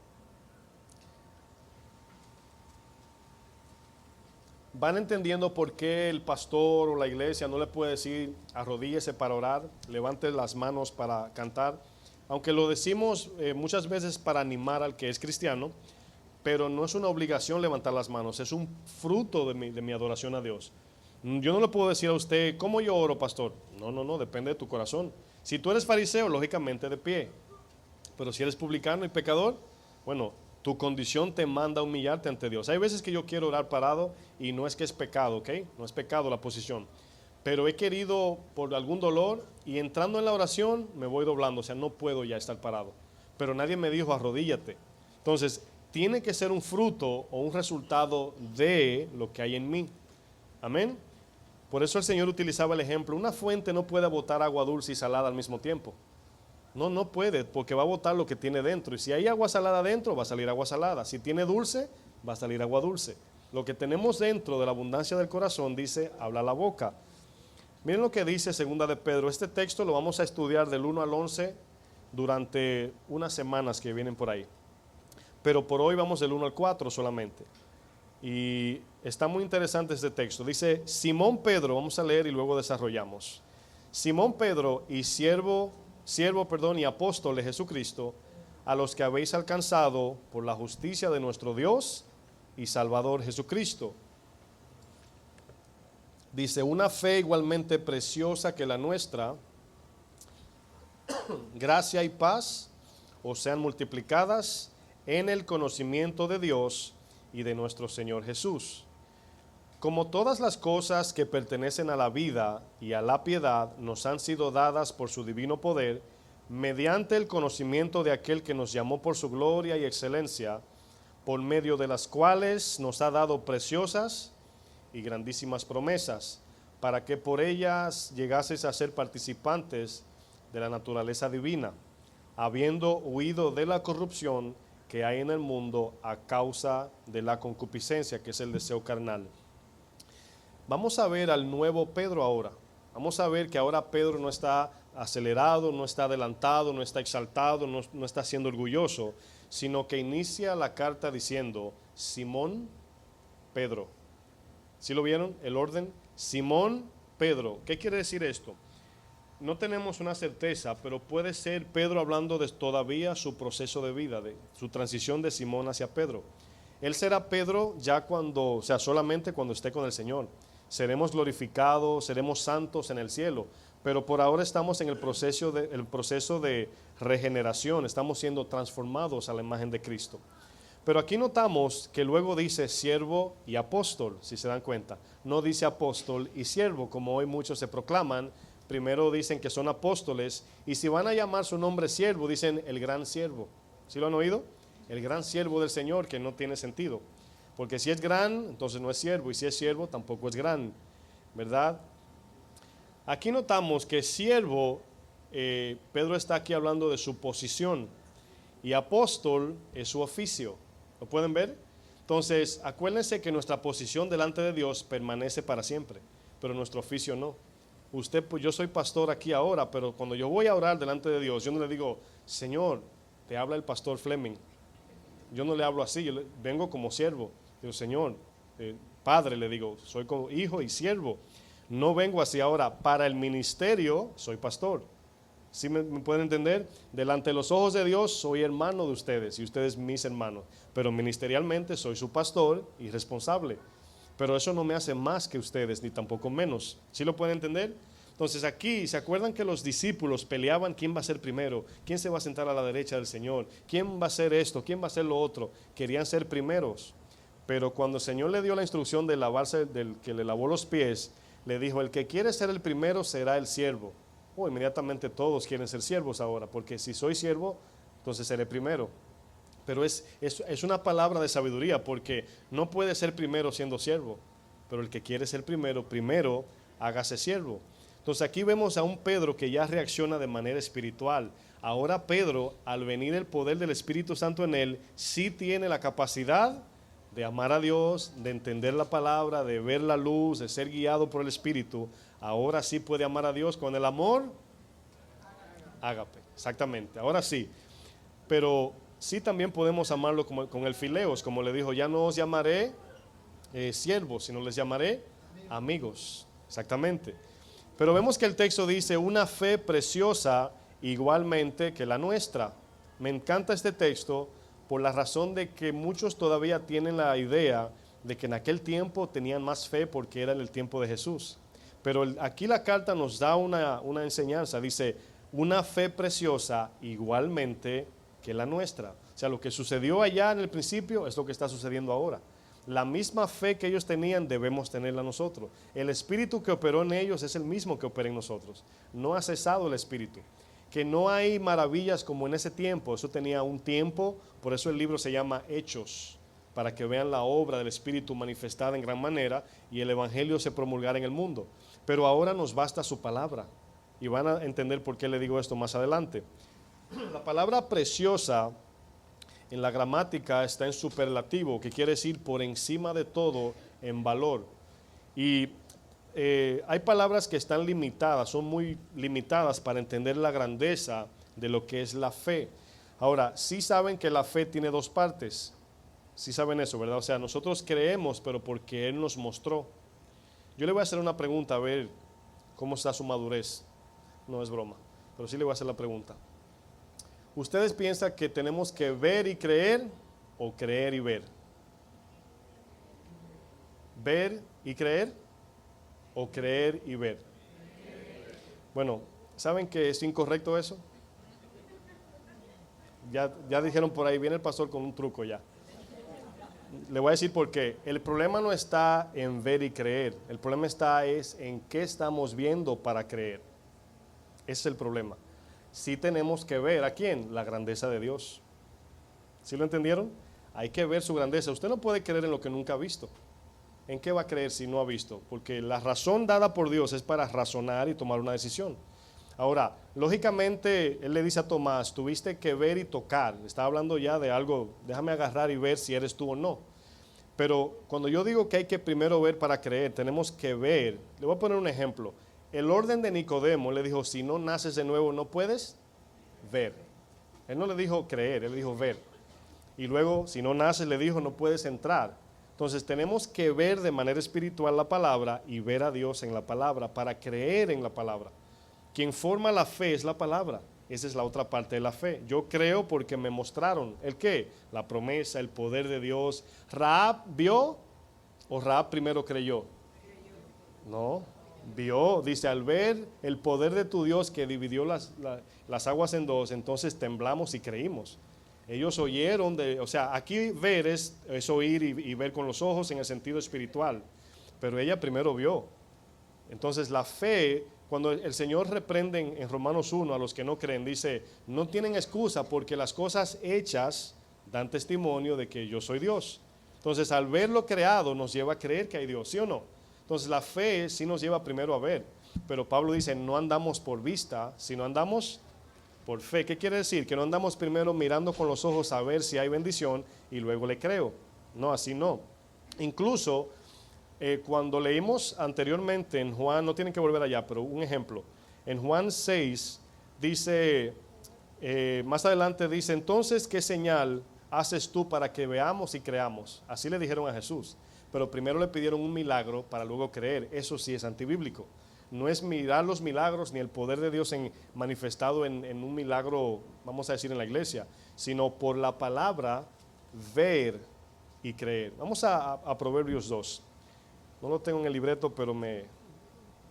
Van entendiendo por qué el pastor o la iglesia no le puede decir arrodíllese para orar, levante las manos para cantar, aunque lo decimos muchas veces para animar al que es cristiano, pero no es una obligación levantar las manos, es un fruto de mi adoración a Dios. Yo no le puedo decir a usted, ¿cómo yo oro, pastor? No, depende de tu corazón. Si tú eres fariseo, lógicamente de pie, pero si eres publicano y pecador, bueno, tu condición te manda a humillarte ante Dios. Hay veces que yo quiero orar parado y no es que es pecado, ¿ok? No es pecado la posición. Pero he querido por algún dolor y entrando en la oración me voy doblando, o sea, no puedo ya estar parado. Pero nadie me dijo arrodíllate. Entonces, tiene que ser un fruto o un resultado de lo que hay en mí. Amén. Por eso el Señor utilizaba el ejemplo. Una fuente no puede botar agua dulce y salada al mismo tiempo. No puede, porque va a botar lo que tiene dentro. Y si hay agua salada dentro, va a salir agua salada. Si tiene dulce, va a salir agua dulce. Lo que tenemos dentro de la abundancia del corazón, dice, habla la boca. Miren lo que dice segunda de Pedro. Este texto lo vamos a estudiar del 1 al 11 durante unas semanas que vienen por ahí. Pero por hoy vamos del 1 al 4 solamente. Y está muy interesante este texto. Dice, Simón Pedro, vamos a leer y luego desarrollamos. Simón Pedro y siervo y apóstol de Jesucristo, a los que habéis alcanzado por la justicia de nuestro Dios y Salvador Jesucristo. Dice, una fe igualmente preciosa que la nuestra, gracia y paz os sean multiplicadas en el conocimiento de Dios y de nuestro Señor Jesús. Como todas las cosas que pertenecen a la vida y a la piedad nos han sido dadas por su divino poder, mediante el conocimiento de aquel que nos llamó por su gloria y excelencia, por medio de las cuales nos ha dado preciosas y grandísimas promesas, para que por ellas llegaseis a ser participantes de la naturaleza divina, habiendo huido de la corrupción que hay en el mundo a causa de la concupiscencia, que es el deseo carnal. Vamos a ver al nuevo Pedro ahora. Vamos a ver que ahora Pedro no está acelerado, no está adelantado, no está exaltado, no está siendo orgulloso, sino que inicia la carta diciendo, Simón Pedro. ¿Sí lo vieron? El orden, Simón Pedro. ¿Qué quiere decir esto? No tenemos una certeza, pero puede ser Pedro hablando de todavía su proceso de vida, de su transición de Simón hacia Pedro. Él será Pedro ya cuando, o sea, solamente cuando esté con el Señor. Seremos glorificados, seremos santos en el cielo, pero por ahora estamos en el proceso de regeneración, estamos siendo transformados a la imagen de Cristo. Pero aquí notamos que luego dice siervo y apóstol, si se dan cuenta. No dice apóstol y siervo, como hoy muchos se proclaman. Primero dicen que son apóstoles, y si van a llamar su nombre siervo, dicen el gran siervo. ¿Sí lo han oído? El gran siervo del Señor, que no tiene sentido. Porque si es gran, entonces no es siervo, y si es siervo, tampoco es gran, ¿verdad? Aquí notamos que siervo, Pedro está aquí hablando de su posición, y apóstol es su oficio. ¿Lo pueden ver? Entonces, acuérdense que nuestra posición delante de Dios permanece para siempre, pero nuestro oficio no. Usted, pues yo soy pastor aquí ahora, pero cuando yo voy a orar delante de Dios, yo no le digo, Señor, te habla el pastor Fleming. Yo no le hablo así, vengo como siervo. Digo, Señor, Padre, le digo, soy como hijo y siervo. No vengo así ahora. Para el ministerio, soy pastor. ¿Sí me pueden entender? Delante de los ojos de Dios, soy hermano de ustedes y ustedes mis hermanos. Pero ministerialmente, soy su pastor y responsable. Pero eso no me hace más que ustedes, ni tampoco menos. ¿Sí lo pueden entender? Entonces aquí, ¿se acuerdan que los discípulos peleaban quién va a ser primero? ¿Quién se va a sentar a la derecha del Señor? ¿Quién va a hacer esto? ¿Quién va a hacer lo otro? Querían ser primeros. Pero cuando el Señor le dio la instrucción de lavarse, del que le lavó los pies, le dijo, el que quiere ser el primero será el siervo. Inmediatamente todos quieren ser siervos ahora, porque si soy siervo, entonces seré primero. Pero es una palabra de sabiduría, porque no puede ser primero siendo siervo, pero el que quiere ser primero, primero hágase siervo. Entonces aquí vemos a un Pedro que ya reacciona de manera espiritual. Ahora Pedro, al venir el poder del Espíritu Santo en él, sí tiene la capacidad de amar a Dios, de entender la palabra, de ver la luz, de ser guiado por el Espíritu. Ahora sí puede amar a Dios con el amor ágape, exactamente, ahora sí. Pero sí también podemos amarlo con el fileos, como le dijo, ya no os llamaré siervos, sino les llamaré amigos, exactamente. Pero vemos que el texto dice una fe preciosa igualmente que la nuestra. Me encanta este texto por la razón de que muchos todavía tienen la idea de que en aquel tiempo tenían más fe porque era en el tiempo de Jesús. Pero aquí la carta nos da una enseñanza, dice, una fe preciosa igualmente que la nuestra. O sea, lo que sucedió allá en el principio es lo que está sucediendo ahora. La misma fe que ellos tenían debemos tenerla nosotros. El espíritu que operó en ellos es el mismo que opera en nosotros. No ha cesado el espíritu. Que no hay maravillas como en ese tiempo, eso tenía un tiempo, por eso el libro se llama Hechos, para que vean la obra del Espíritu manifestada en gran manera y el Evangelio se promulgara en el mundo. Pero ahora nos basta su palabra y van a entender por qué le digo esto más adelante. La palabra preciosa en la gramática está en superlativo, que quiere decir por encima de todo en valor. Y hay palabras que están limitadas, son muy limitadas para entender la grandeza de lo que es la fe. Ahora, sí saben que la fe tiene dos partes, sí saben eso, ¿verdad? O sea, nosotros creemos, pero porque Él nos mostró. Yo le voy a hacer una pregunta, a ver cómo está su madurez. No es broma, pero sí le voy a hacer la pregunta. ¿Ustedes piensan que tenemos que ver y creer o creer y ver? ¿Ver y creer o creer y ver? Bueno, ¿saben que es incorrecto eso? Ya dijeron por ahí, viene el pastor con un truco ya. Le voy a decir por qué. El problema no está en ver y creer. El problema es en qué estamos viendo para creer. Ese es el problema. Sí tenemos que ver, ¿a quién? La grandeza de Dios. ¿Sí lo entendieron? Hay que ver su grandeza. Usted no puede creer en lo que nunca ha visto. ¿En qué va a creer si no ha visto? Porque la razón dada por Dios es para razonar y tomar una decisión. Ahora, lógicamente, Él le dice a Tomás, tuviste que ver y tocar. Está hablando ya de algo, déjame agarrar y ver si eres tú o no. Pero cuando yo digo que hay que primero ver para creer, tenemos que ver. Le voy a poner un ejemplo. El orden de Nicodemo le dijo, si no naces de nuevo no puedes ver. Él no le dijo creer, él le dijo ver. Y luego, si no naces, le dijo, no puedes entrar. Entonces tenemos que ver de manera espiritual la palabra y ver a Dios en la palabra para creer en la palabra. Quien forma la fe es la palabra. Esa es la otra parte de la fe. Yo creo porque me mostraron. ¿El qué? La promesa, el poder de Dios. ¿Rahab vio o Rahab primero creyó? No, vio. Dice, al ver el poder de tu Dios que dividió las aguas en dos, entonces temblamos y creímos. Ellos oyeron, o sea, aquí ver es oír y ver con los ojos en el sentido espiritual. Pero ella primero vio. Entonces la fe, cuando el Señor reprende en Romanos 1 a los que no creen, dice, no tienen excusa porque las cosas hechas dan testimonio de que yo soy Dios. Entonces, al ver lo creado, nos lleva a creer que hay Dios, ¿sí o no? Entonces, la fe sí nos lleva primero a ver. Pero Pablo dice, no andamos por vista, sino andamos por fe. ¿Qué quiere decir? Que no andamos primero mirando con los ojos a ver si hay bendición y luego le creo. No, así no. Incluso cuando leímos anteriormente en Juan, no tienen que volver allá, pero un ejemplo. En Juan 6 dice, más adelante dice, entonces, ¿qué señal haces tú para que veamos y creamos? Así le dijeron a Jesús. Pero primero le pidieron un milagro para luego creer. Eso sí es antibíblico. No es mirar los milagros ni el poder de Dios manifestado en un milagro, vamos a decir, en la iglesia, sino por la palabra ver y creer. Vamos a Proverbios 2. No lo tengo en el libreto, pero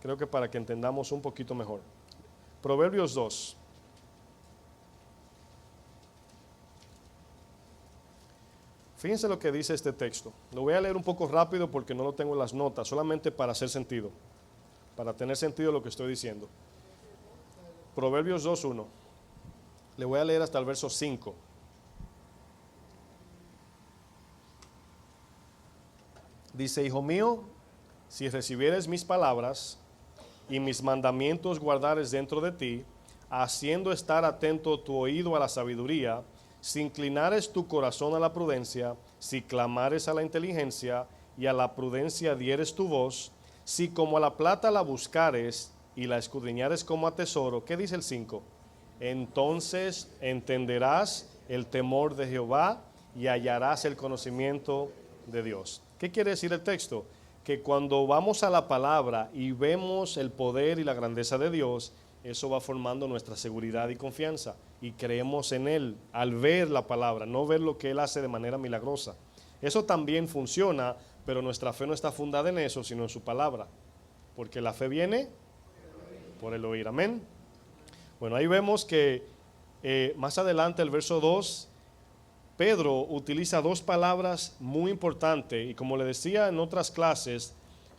creo que para que entendamos un poquito mejor. Proverbios 2. Fíjense lo que dice este texto. Lo voy a leer un poco rápido porque no lo tengo en las notas, solamente para hacer sentido, para tener sentido lo que estoy diciendo. Proverbios 2:1. Le voy a leer hasta el verso 5. Dice, hijo mío, si recibieres mis palabras y mis mandamientos guardares dentro de ti, haciendo estar atento tu oído a la sabiduría, si inclinares tu corazón a la prudencia, si clamares a la inteligencia y a la prudencia dieres tu voz, si como a la plata la buscares y la escudriñares como a tesoro, ¿qué dice el 5? Entonces entenderás el temor de Jehová y hallarás el conocimiento de Dios. ¿Qué quiere decir el texto? Que cuando vamos a la palabra y vemos el poder y la grandeza de Dios, eso va formando nuestra seguridad y confianza y creemos en Él al ver la palabra, no ver lo que Él hace de manera milagrosa. Eso también funciona, pero nuestra fe no está fundada en eso, sino en su palabra, porque la fe viene por el oír. Amén. Bueno, ahí vemos que más adelante, el verso 2, Pedro utiliza dos palabras muy importantes y como le decía en otras clases,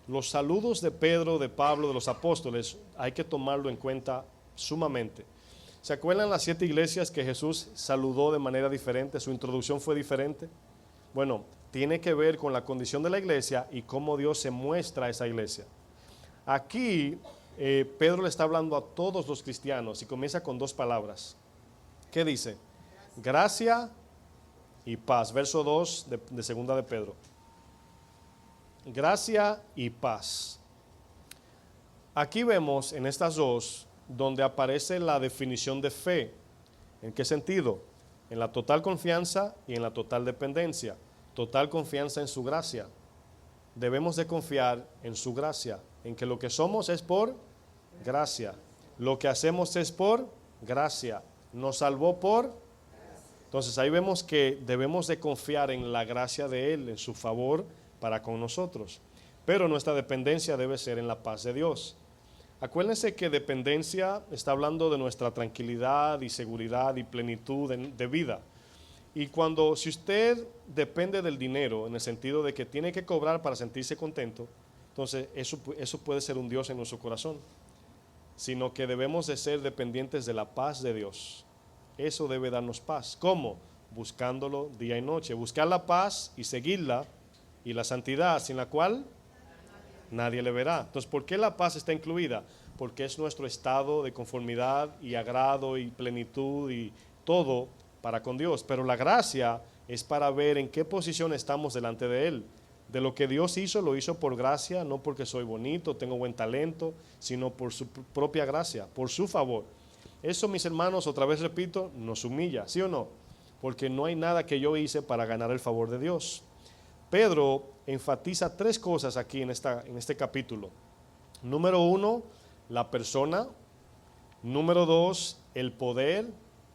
los saludos de Pedro, de Pablo, de los apóstoles, hay que tomarlo en cuenta sumamente. ¿Se acuerdan las 7 iglesias que Jesús saludó de manera diferente? Su introducción fue diferente. Bueno, tiene que ver con la condición de la iglesia y cómo Dios se muestra a esa iglesia. Aquí Pedro le está hablando a todos los cristianos y comienza con dos palabras. ¿Qué dice? Gracia y paz. Verso 2 de segunda de Pedro. Gracia y paz. Aquí vemos en estas dos donde aparece la definición de fe. ¿En qué sentido? En la total confianza y en la total dependencia. Total confianza en su gracia. Debemos de confiar en su gracia, en que lo que somos es por gracia. Lo que hacemos es por gracia. Nos salvó por. Entonces ahí vemos que debemos de confiar en la gracia de Él, en su favor para con nosotros. Pero nuestra dependencia debe ser en la paz de Dios. Acuérdense que dependencia está hablando de nuestra tranquilidad y seguridad y plenitud de vida. Y si usted depende del dinero, en el sentido de que tiene que cobrar para sentirse contento, entonces eso puede ser un Dios en nuestro corazón. Sino que debemos de ser dependientes de la paz de Dios. Eso debe darnos paz. ¿Cómo? Buscándolo día y noche. Buscar la paz y seguirla y la santidad, sin la cual nadie le verá. Entonces, ¿por qué la paz está incluida? Porque es nuestro estado de conformidad y agrado y plenitud y todo para con Dios. Pero la gracia es para ver en qué posición estamos delante de Él. De lo que Dios hizo, lo hizo por gracia, no porque soy bonito, tengo buen talento, sino por su propia gracia, por su favor. Eso, mis hermanos, otra vez repito, nos humilla, ¿sí o no? Porque no hay nada que yo hice para ganar el favor de Dios. Pedro enfatiza 3 cosas aquí en este capítulo. Número 1, la persona. Número 2, el poder.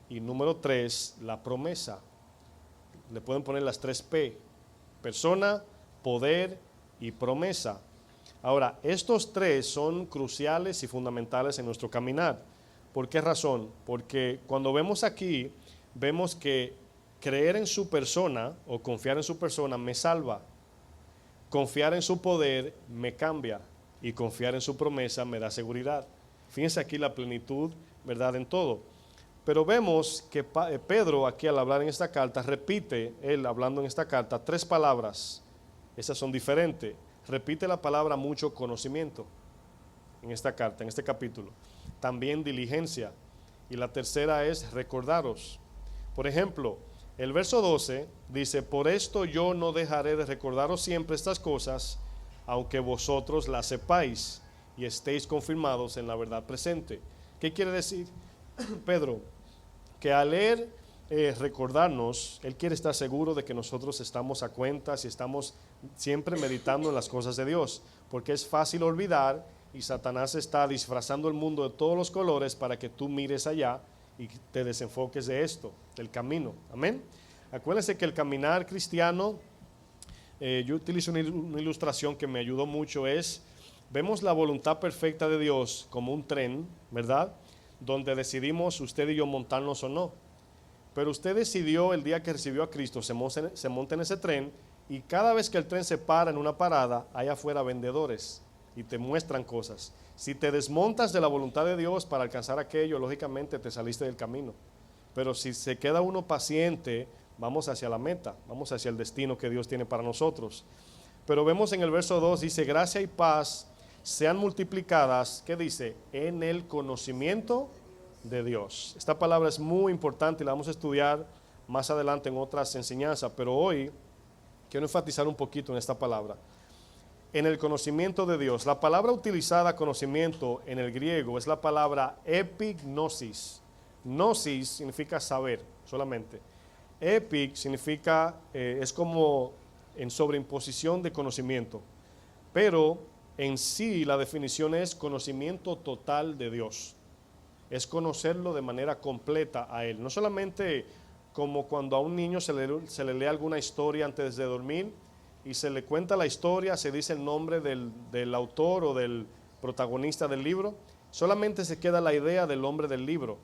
Y número 3, la promesa. Le pueden poner las 3 P. Persona, poder y promesa. Ahora, estos 3 son cruciales y fundamentales en nuestro caminar. ¿Por qué razón? Porque cuando vemos aquí, vemos que creer en su persona o confiar en su persona me salva. Confiar en su poder me cambia. Y confiar en su promesa me da seguridad. Fíjense aquí la plenitud, ¿verdad? En todo. Pero vemos que Pedro aquí al hablar en esta carta, repite, él hablando en esta carta, 3 palabras. Esas son diferentes. Repite la palabra mucho conocimiento en esta carta, en este capítulo. También diligencia. Y la tercera es recordaros. Por ejemplo, el verso 12 dice, por esto yo no dejaré de recordaros siempre estas cosas, aunque vosotros las sepáis y estéis confirmados en la verdad presente. ¿Qué quiere decir Pedro? Que al leer recordarnos, él quiere estar seguro de que nosotros estamos a cuentas y estamos siempre meditando en las cosas de Dios, porque es fácil olvidar y Satanás está disfrazando el mundo de todos los colores para que tú mires allá y te desenfoques de esto, del camino. Amén. Acuérdense que el caminar cristiano, yo utilizo una ilustración que me ayudó mucho, vemos la voluntad perfecta de Dios como un tren, ¿verdad? Donde decidimos usted y yo montarnos o no. Pero usted decidió el día que recibió a Cristo, se monta en ese tren, y cada vez que el tren se para en una parada, hay afuera vendedores y te muestran cosas. Si te desmontas de la voluntad de Dios para alcanzar aquello, lógicamente te saliste del camino. Pero si se queda uno paciente, vamos hacia la meta, vamos hacia el destino que Dios tiene para nosotros. Pero vemos en el verso 2, dice, gracia y paz sean multiplicadas, ¿qué dice? En el conocimiento de Dios. Esta palabra es muy importante y la vamos a estudiar más adelante en otras enseñanzas, pero hoy quiero enfatizar un poquito en esta palabra. En el conocimiento de Dios. La palabra utilizada, conocimiento, en el griego es la palabra epignosis. Gnosis significa saber solamente. Epic significa, es como en sobreimposición de conocimiento. Pero en sí la definición es conocimiento total de Dios. Es conocerlo de manera completa a Él. No solamente como cuando a un niño se le lee alguna historia antes de dormir y se le cuenta la historia, se dice el nombre del autor o del protagonista del libro. Solamente se queda la idea del hombre del libro.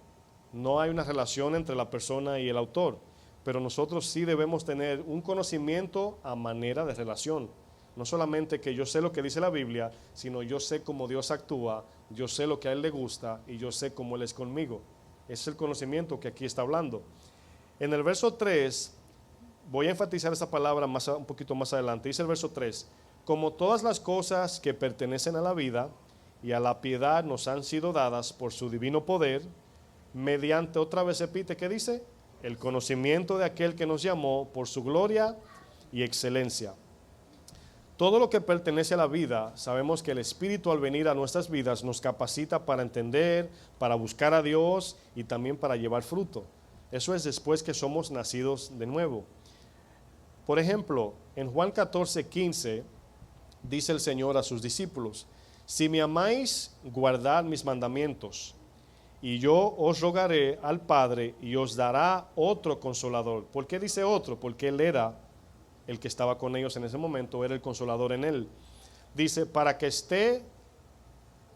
No hay una relación entre la persona y el autor. Pero nosotros sí debemos tener un conocimiento a manera de relación. No solamente que yo sé lo que dice la Biblia, sino yo sé cómo Dios actúa, yo sé lo que a Él le gusta y yo sé cómo Él es conmigo. Ese es el conocimiento que aquí está hablando. En el verso 3, voy a enfatizar esa palabra un poquito más adelante. Dice el verso 3, como todas las cosas que pertenecen a la vida y a la piedad nos han sido dadas por su divino poder, mediante, otra vez repite, ¿qué dice? El conocimiento de aquel que nos llamó por su gloria y excelencia. Todo lo que pertenece a la vida, sabemos que el Espíritu al venir a nuestras vidas nos capacita para entender, para buscar a Dios y también para llevar fruto. Eso es después que somos nacidos de nuevo. Por ejemplo, en Juan 14:15 dice el Señor a sus discípulos, si me amáis, guardad mis mandamientos, y yo os rogaré al Padre y os dará otro consolador. ¿Por qué dice otro? Porque Él era el que estaba con ellos en ese momento, era el consolador en Él. Dice, para que esté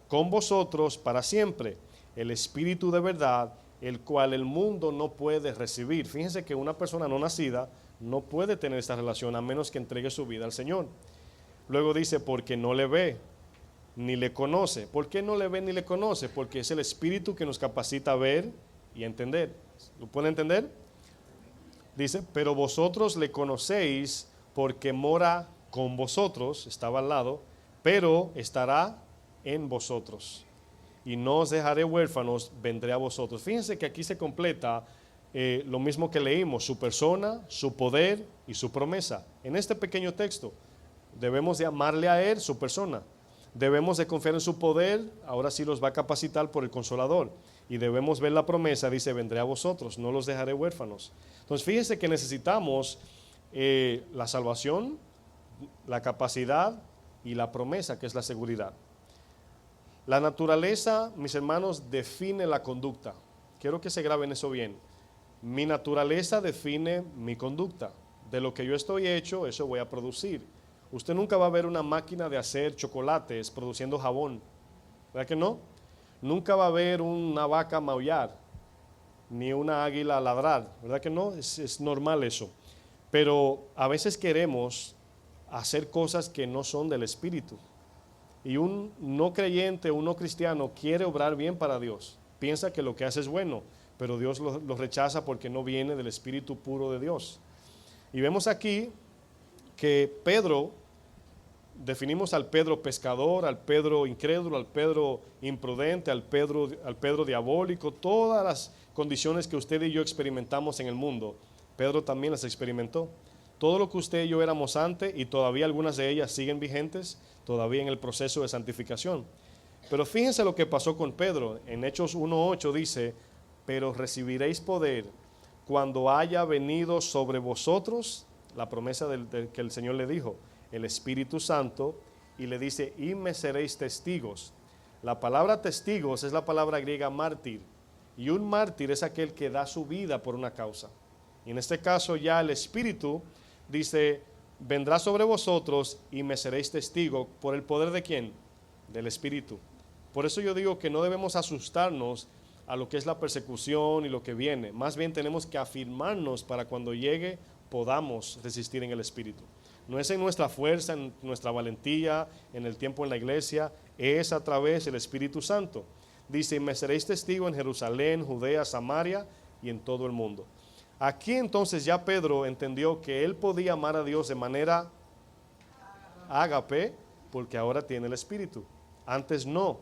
con vosotros para siempre, el Espíritu de verdad, el cual el mundo no puede recibir. Fíjense que una persona no nacida no puede tener esta relación a menos que entregue su vida al Señor. Luego dice, porque no le ve, ni le conoce. ¿Por qué no le ve ni le conoce? Porque es el Espíritu que nos capacita a ver y a entender. ¿Lo pueden entender? Dice, pero vosotros le conocéis porque mora con vosotros, estaba al lado, pero estará en vosotros. Y no os dejaré huérfanos, vendré a vosotros. Fíjense que aquí se completa lo mismo que leímos, su persona, su poder y su promesa. En este pequeño texto debemos de amarle a Él, su persona. Debemos de confiar en su poder, ahora sí los va a capacitar por el Consolador. Y debemos ver la promesa, dice, vendré a vosotros, no los dejaré huérfanos. Entonces fíjense que necesitamos la salvación, la capacidad y la promesa, que es la seguridad. La naturaleza, mis hermanos, define la conducta. Quiero que se graben eso bien. Mi naturaleza define mi conducta. De lo que yo estoy hecho, eso voy a producir. Usted nunca va a ver una máquina de hacer chocolates produciendo jabón, ¿verdad que no? Nunca va a ver una vaca maullar, ni una águila ladrar, ¿verdad que no? Es normal eso. Pero a veces queremos hacer cosas que no son del Espíritu. Y un no creyente, un no cristiano quiere obrar bien para Dios. piensa que lo que hace es bueno, pero Dios lo rechaza porque no viene del Espíritu puro de Dios. Y vemos aquí que Pedro, definimos al Pedro pescador, al Pedro incrédulo, al Pedro imprudente, al Pedro diabólico, todas las condiciones que usted y yo experimentamos en el mundo, Pedro también las experimentó. Todo lo que usted y yo éramos antes, y todavía algunas de ellas siguen vigentes, todavía en el proceso de santificación. Pero fíjense lo que pasó con Pedro. En Hechos 1:8 dice, pero recibiréis poder cuando haya venido sobre vosotros, la promesa que el Señor le dijo, el Espíritu Santo, y le dice, y me seréis testigos. La palabra testigos es la palabra griega mártir, y un mártir es aquel que da su vida por una causa. Y en este caso ya el Espíritu dice, vendrá sobre vosotros y me seréis testigos. ¿Por el poder de quién? Del Espíritu. Por eso yo digo que no debemos asustarnos a lo que es la persecución y lo que viene. Más bien tenemos que afirmarnos para cuando llegue podamos resistir en el Espíritu. No es en nuestra fuerza, en nuestra valentía, en el tiempo en la iglesia, es a través del Espíritu Santo. Dice, me seréis testigo en Jerusalén, Judea, Samaria y en todo el mundo. Aquí entonces ya Pedro entendió que él podía amar a Dios de manera ágape, porque ahora tiene el Espíritu. Antes no.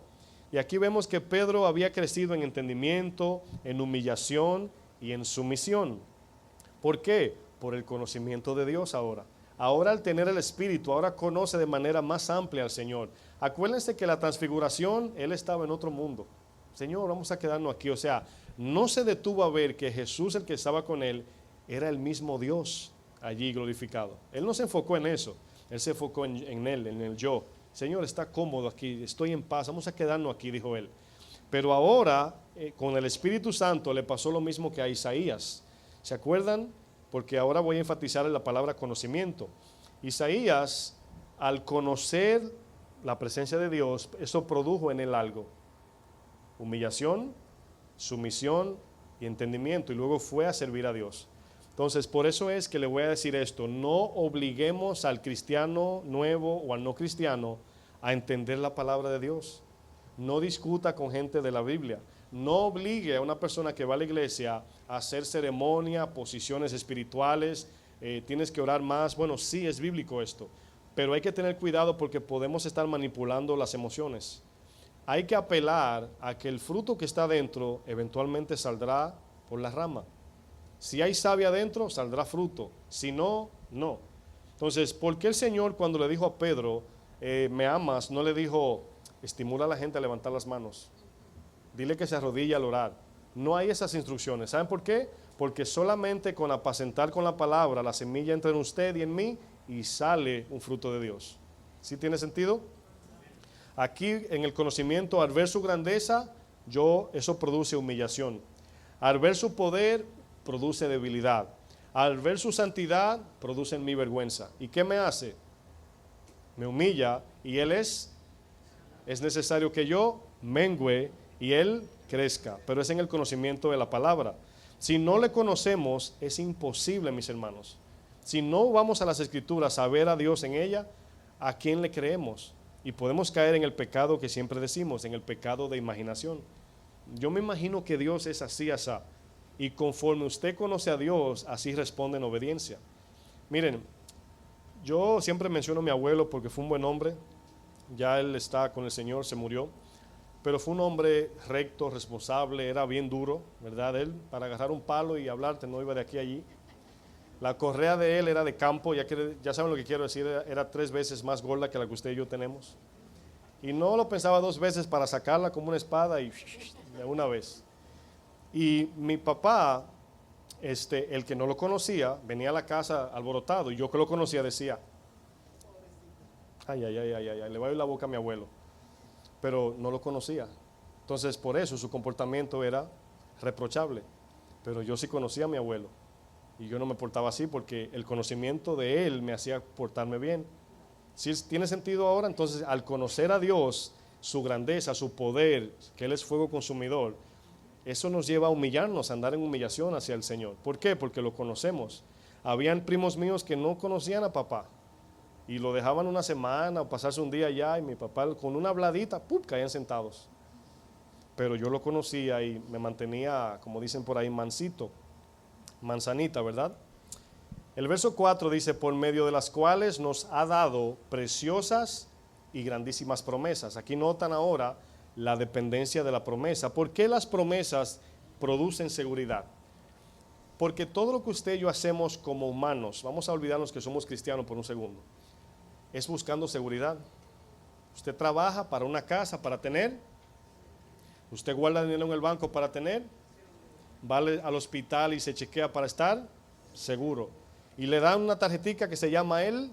Y aquí vemos que Pedro había crecido en entendimiento, en humillación y en sumisión. ¿Por qué? Por el conocimiento de Dios ahora. Ahora al tener el Espíritu, ahora conoce de manera más amplia al Señor. Acuérdense que la transfiguración, él estaba en otro mundo. Señor, vamos a quedarnos aquí. O sea, no se detuvo a ver que Jesús, el que estaba con él, era el mismo Dios allí glorificado. Él no se enfocó en eso. Él se enfocó en él, en el yo. Señor, está cómodo aquí, estoy en paz, vamos a quedarnos aquí, dijo él. Pero ahora, con el Espíritu Santo, le pasó lo mismo que a Isaías. ¿Se acuerdan? Porque ahora voy a enfatizar en la palabra conocimiento. Isaías, al conocer la presencia de Dios, eso produjo en él algo. Humillación, sumisión y entendimiento. Y luego fue a servir a Dios. Entonces, por eso es que le voy a decir esto. No obliguemos al cristiano nuevo o al no cristiano a entender la palabra de Dios. No discuta con gente de la Biblia. No obligue a una persona que va a la iglesia a hacer ceremonia, posiciones espirituales, tienes que orar más. Bueno, sí es bíblico esto, pero hay que tener cuidado porque podemos estar manipulando las emociones. Hay que apelar a que el fruto que está dentro eventualmente saldrá por la rama. Si hay savia adentro, saldrá fruto. Si no, no. Entonces, ¿por qué el Señor cuando le dijo a Pedro, me amas, no le dijo, estimula a la gente a levantar las manos? Dile que se arrodille al orar. No hay esas instrucciones. ¿Saben por qué? Porque solamente con apacentar con la palabra, la semilla entra en usted y en mí y sale un fruto de Dios. ¿Sí tiene sentido? Aquí en el conocimiento, al ver su grandeza, eso produce humillación. Al ver su poder, produce debilidad. Al ver su santidad, produce en mí vergüenza. ¿Y qué me hace? Me humilla y Él es necesario que yo mengüe y Él crezca, pero es en el conocimiento de la palabra. Si no le conocemos, es imposible, mis hermanos. Si no vamos a las Escrituras a ver a Dios en ella, ¿a quién le creemos? Y podemos caer en el pecado que siempre decimos, en el pecado de imaginación. Yo me imagino que Dios es así, asá. Y conforme usted conoce a Dios, así responde en obediencia. Miren, yo siempre menciono a mi abuelo porque fue un buen hombre. Ya él está con el Señor, se murió. Pero fue un hombre recto, responsable, era bien duro, ¿verdad? Él, para agarrar un palo y hablarte, no iba de aquí a allí. La correa de él era de campo, ya saben lo que quiero decir, era 3 veces más gorda que la que usted y yo tenemos. Y no lo pensaba 2 veces para sacarla como una espada y de una vez. Y mi papá, el que no lo conocía, venía a la casa alborotado y yo que lo conocía decía, ay, le va a ir la boca a mi abuelo. Pero no lo conocía. Entonces por eso su comportamiento era reprochable. Pero yo sí conocía a mi abuelo y yo no me portaba así porque el conocimiento de él me hacía portarme bien. ¿Sí tiene sentido ahora? Entonces al conocer a Dios, su grandeza, su poder, que Él es fuego consumidor, eso nos lleva a humillarnos, a andar en humillación hacia el Señor. ¿Por qué? Porque lo conocemos. Habían primos míos que no conocían a papá y lo dejaban una semana o pasarse un día allá y mi papá con una habladita, ¡pum!, caían sentados. pero yo lo conocía y me mantenía, como dicen por ahí, mansito, manzanita, ¿verdad? El verso 4 dice, por medio de las cuales nos ha dado preciosas y grandísimas promesas. Aquí notan ahora la dependencia de la promesa. ¿Por qué las promesas producen seguridad? Porque todo lo que usted y yo hacemos como humanos, vamos a olvidarnos que somos cristianos por un segundo, es buscando seguridad. Usted trabaja para una casa, para tener. Usted guarda dinero en el banco para tener. Va al hospital y se chequea para estar seguro. Y le dan una tarjetita que se llama el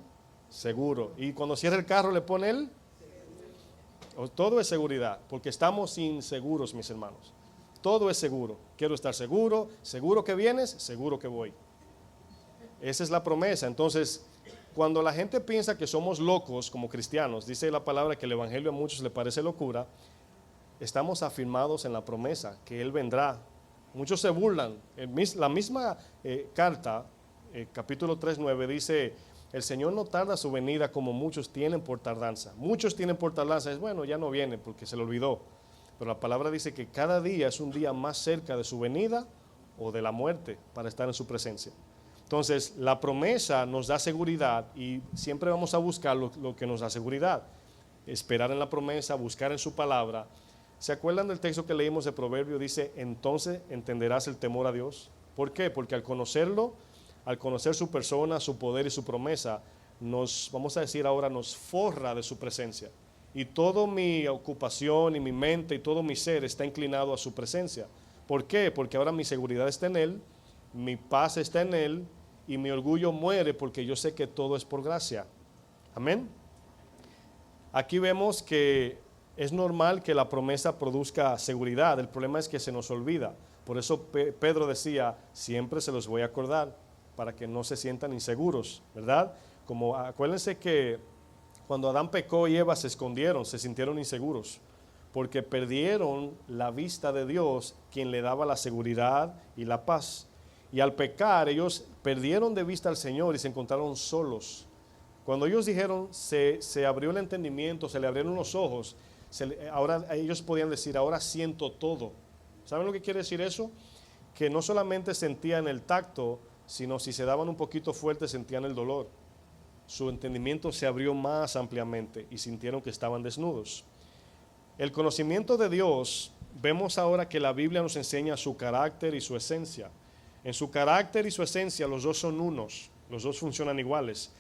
seguro. Y cuando cierra el carro le pone el. Todo es seguridad, porque estamos inseguros, mis hermanos. Todo es seguro. Quiero estar seguro, seguro que vienes, seguro que voy. Esa es la promesa. Entonces, cuando la gente piensa que somos locos como cristianos, dice la palabra que el evangelio a muchos le parece locura, estamos afirmados en la promesa que Él vendrá. Muchos se burlan. La misma carta, capítulo 3:9, dice, el Señor no tarda su venida como muchos tienen por tardanza. Muchos tienen por tardanza, es bueno, ya no viene porque se le olvidó. Pero la palabra dice que cada día es un día más cerca de su venida o de la muerte para estar en su presencia. Entonces, la promesa nos da seguridad y siempre vamos a buscar lo que nos da seguridad. Esperar en la promesa, buscar en su palabra. ¿Se acuerdan del texto que leímos de Proverbio? Dice, entonces entenderás el temor a Dios. ¿Por qué? Porque al conocerlo, al conocer su persona, su poder y su promesa, vamos a decir ahora, nos forra de su presencia. Y toda mi ocupación y mi mente y todo mi ser está inclinado a su presencia. ¿Por qué? Porque ahora mi seguridad está en Él, mi paz está en Él y mi orgullo muere porque yo sé que todo es por gracia. Amén. Aquí vemos que es normal que la promesa produzca seguridad. El problema es que se nos olvida. Por eso Pedro decía, siempre se los voy a acordar para que no se sientan inseguros, ¿verdad? Como acuérdense que cuando Adán pecó y Eva se escondieron, se sintieron inseguros, porque perdieron la vista de Dios, quien le daba la seguridad y la paz. Y al pecar, ellos perdieron de vista al Señor y se encontraron solos. Cuando ellos dijeron, se abrió el entendimiento, se le abrieron los ojos, ahora ellos podían decir, ahora siento todo. ¿Saben lo que quiere decir eso? Que no solamente sentían el tacto, sino si se daban un poquito fuerte sentían el dolor. Su entendimiento se abrió más ampliamente y sintieron que estaban desnudos. El conocimiento de Dios, vemos ahora que la Biblia nos enseña su carácter y su esencia. En su carácter y su esencia los dos son unos, los dos funcionan iguales.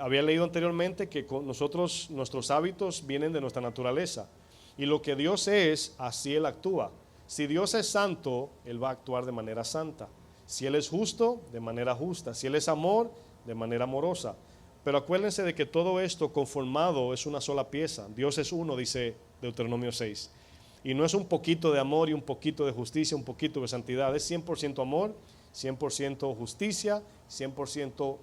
Había leído anteriormente que nuestros hábitos vienen de nuestra naturaleza. Y lo que Dios es, así Él actúa. Si Dios es santo, Él va a actuar de manera santa. Si Él es justo, de manera justa. Si Él es amor, de manera amorosa. Pero acuérdense de que todo esto conformado es una sola pieza. Dios es uno, dice Deuteronomio 6. Y no es un poquito de amor y un poquito de justicia, un poquito de santidad. Es 100% amor, 100% justicia, 100%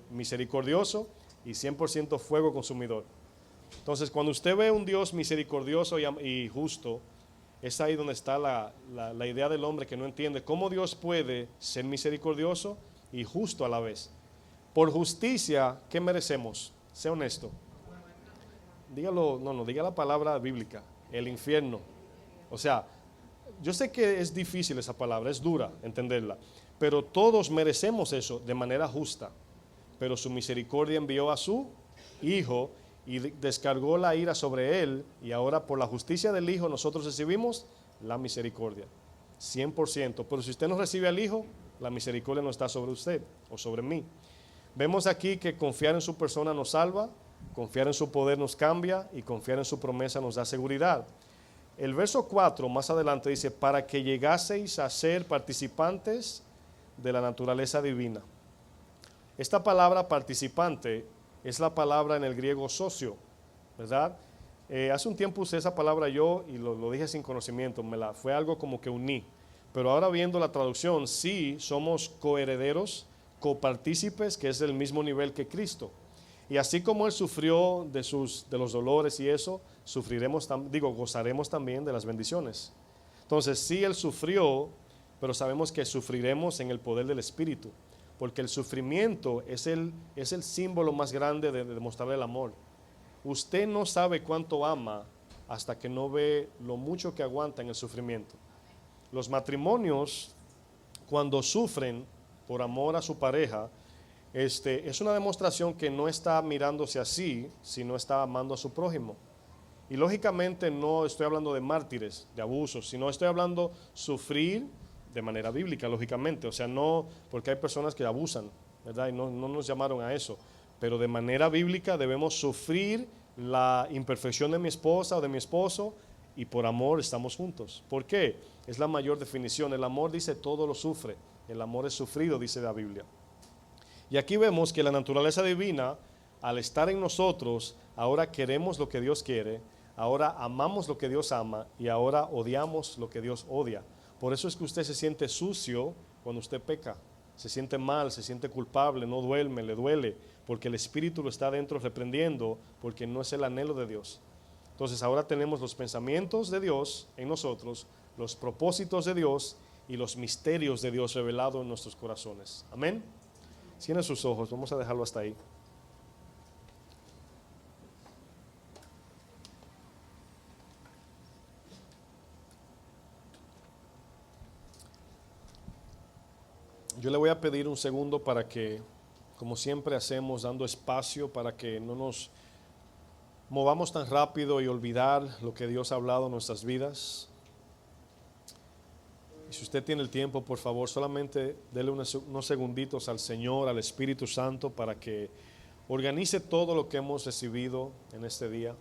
misericordioso y 100% fuego consumidor. Entonces, cuando usted ve un Dios misericordioso y justo, es ahí donde está la idea del hombre que no entiende cómo Dios puede ser misericordioso y justo a la vez. Por justicia, ¿qué merecemos? Sé honesto. Dígalo, diga la palabra bíblica, el infierno. O sea, yo sé que es difícil esa palabra, es dura entenderla, pero todos merecemos eso de manera justa. Pero su misericordia envió a su Hijo y descargó la ira sobre Él, y ahora por la justicia del Hijo nosotros recibimos la misericordia, 100%. Pero si usted no recibe al Hijo, la misericordia no está sobre usted o sobre mí. Vemos aquí que confiar en su persona nos salva, confiar en su poder nos cambia y confiar en su promesa nos da seguridad. El verso 4 más adelante dice, para que llegaseis a ser participantes de la naturaleza divina. Esta palabra participante es la palabra en el griego socio, ¿verdad? Hace un tiempo usé esa palabra yo y lo dije sin conocimiento, fue algo como que uní. Pero ahora viendo la traducción, sí somos coherederos, copartícipes, que es del mismo nivel que Cristo. Y así como Él sufrió de los dolores y eso, gozaremos también de las bendiciones. Entonces sí Él sufrió, pero sabemos que sufriremos en el poder del Espíritu, porque el sufrimiento es el símbolo más grande de demostrar el amor. Usted no sabe cuánto ama hasta que no ve lo mucho que aguantan el sufrimiento. Los matrimonios, cuando sufren por amor a su pareja, es una demostración que no está mirándose así, sino está amando a su prójimo. Y lógicamente no estoy hablando de mártires, de abusos, sino estoy hablando sufrir de manera bíblica, lógicamente. O sea, no porque hay personas que abusan, ¿verdad? Y no nos llamaron a eso. Pero de manera bíblica debemos sufrir la imperfección de mi esposa o de mi esposo y por amor estamos juntos. ¿Por qué? Es la mayor definición. El amor dice todo lo sufre. El amor es sufrido, dice la Biblia. Y aquí vemos que la naturaleza divina, al estar en nosotros, ahora queremos lo que Dios quiere, ahora amamos lo que Dios ama y ahora odiamos lo que Dios odia. Por eso es que usted se siente sucio cuando usted peca, se siente mal, se siente culpable, no duerme, le duele, porque el Espíritu lo está dentro reprendiendo, porque no es el anhelo de Dios. Entonces ahora tenemos los pensamientos de Dios en nosotros, los propósitos de Dios y los misterios de Dios revelados en nuestros corazones. Amén. Cierren sus ojos, vamos a dejarlo hasta ahí. Yo le voy a pedir un segundo para que, como siempre hacemos, dando espacio para que no nos movamos tan rápido y olvidar lo que Dios ha hablado en nuestras vidas. Y si usted tiene el tiempo, por favor, solamente dele unos segunditos al Señor, al Espíritu Santo, para que organice todo lo que hemos recibido en este día.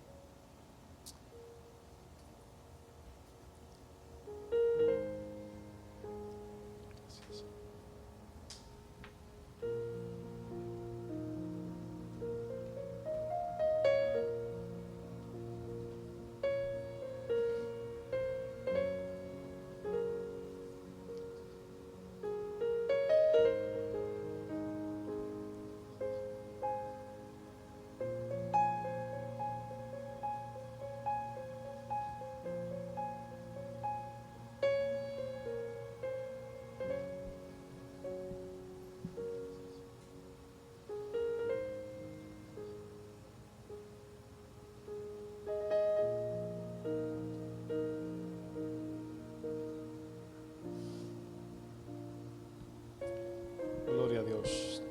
Gloria a Dios.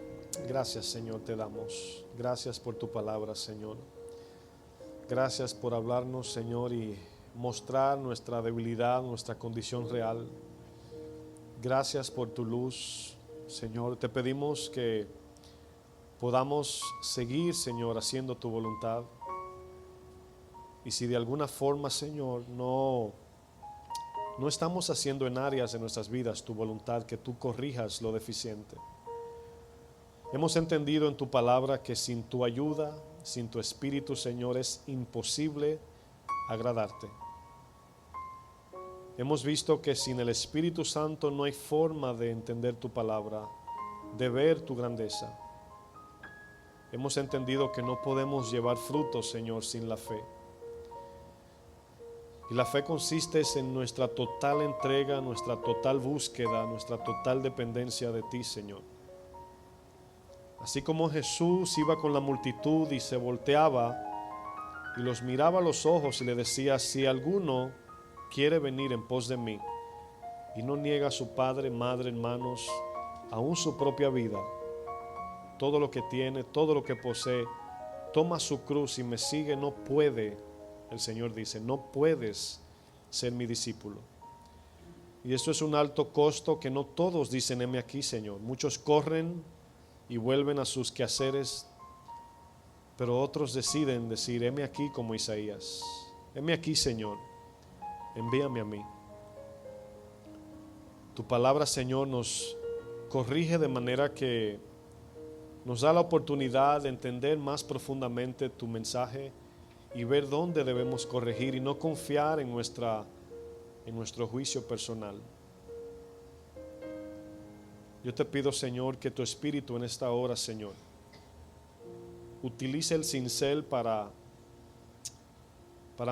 Gracias, Señor, te damos. Gracias por tu palabra, Señor. Gracias por hablarnos, Señor, y mostrar nuestra debilidad, nuestra condición real. Gracias por tu luz, Señor. Te pedimos que podamos seguir, Señor, haciendo tu voluntad. Y si de alguna forma, Señor, no estamos haciendo en áreas de nuestras vidas tu voluntad, que tú corrijas lo deficiente. Hemos entendido en tu palabra que sin tu ayuda, sin tu Espíritu, Señor, es imposible agradarte. Hemos visto que sin el Espíritu Santo no hay forma de entender tu palabra, de ver tu grandeza. Hemos entendido que no podemos llevar frutos, Señor, sin la fe. Y la fe consiste en nuestra total entrega, nuestra total búsqueda, nuestra total dependencia de ti, Señor. Así como Jesús iba con la multitud y se volteaba y los miraba a los ojos y le decía: si alguno quiere venir en pos de mí y no niega a su padre, madre, hermanos, aún su propia vida, todo lo que tiene, todo lo que posee, toma su cruz y me sigue, no puede, el Señor dice, no puedes ser mi discípulo. Y esto es un alto costo que no todos dicen: heme aquí, Señor. Muchos corren y vuelven a sus quehaceres, pero otros deciden decir: heme aquí, como Isaías. Heme aquí, Señor, envíame a mí. Tu palabra, Señor, nos corrige de manera que nos da la oportunidad de entender más profundamente tu mensaje y ver dónde debemos corregir y no confiar en nuestro juicio personal. Yo te pido, Señor, que tu Espíritu en esta hora, Señor, utilice el cincel para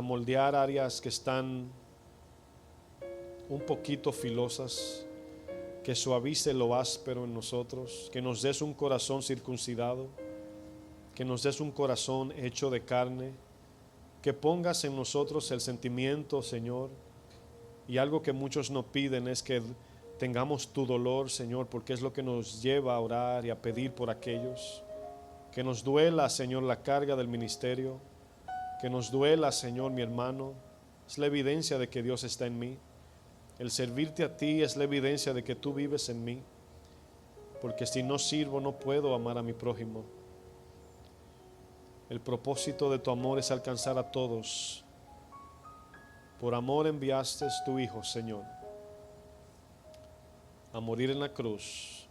moldear áreas que están un poquito filosas, que suavice lo áspero en nosotros, que nos des un corazón circuncidado, que nos des un corazón hecho de carne, que pongas en nosotros el sentimiento, Señor, y algo que muchos no piden es que tengamos tu dolor, Señor, porque es lo que nos lleva a orar y a pedir por aquellos. Que nos duela, Señor, la carga del ministerio. Que nos duela, Señor, mi hermano. Es la evidencia de que Dios está en mí. El servirte a ti es la evidencia de que tú vives en mí. Porque si no sirvo, no puedo amar a mi prójimo. El propósito de tu amor es alcanzar a todos. Por amor enviaste tu Hijo, Señor, a morir en la cruz,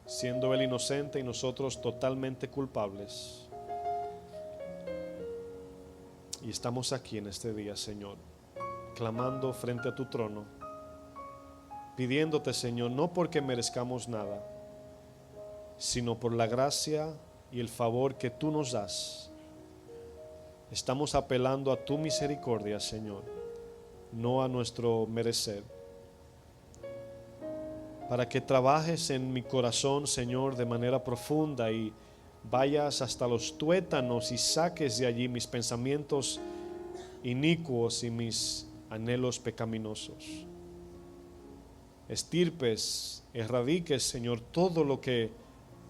siendo Él inocente y nosotros totalmente culpables. Y estamos aquí en este día, Señor, clamando frente a tu trono, pidiéndote, Señor, no porque merezcamos nada, sino por la gracia y el favor que tú nos das. Estamos apelando a tu misericordia, Señor, no a nuestro merecer. Para que trabajes en mi corazón, Señor, de manera profunda y vayas hasta los tuétanos y saques de allí mis pensamientos inicuos y mis anhelos pecaminosos. Estirpes, erradiques, Señor, todo lo que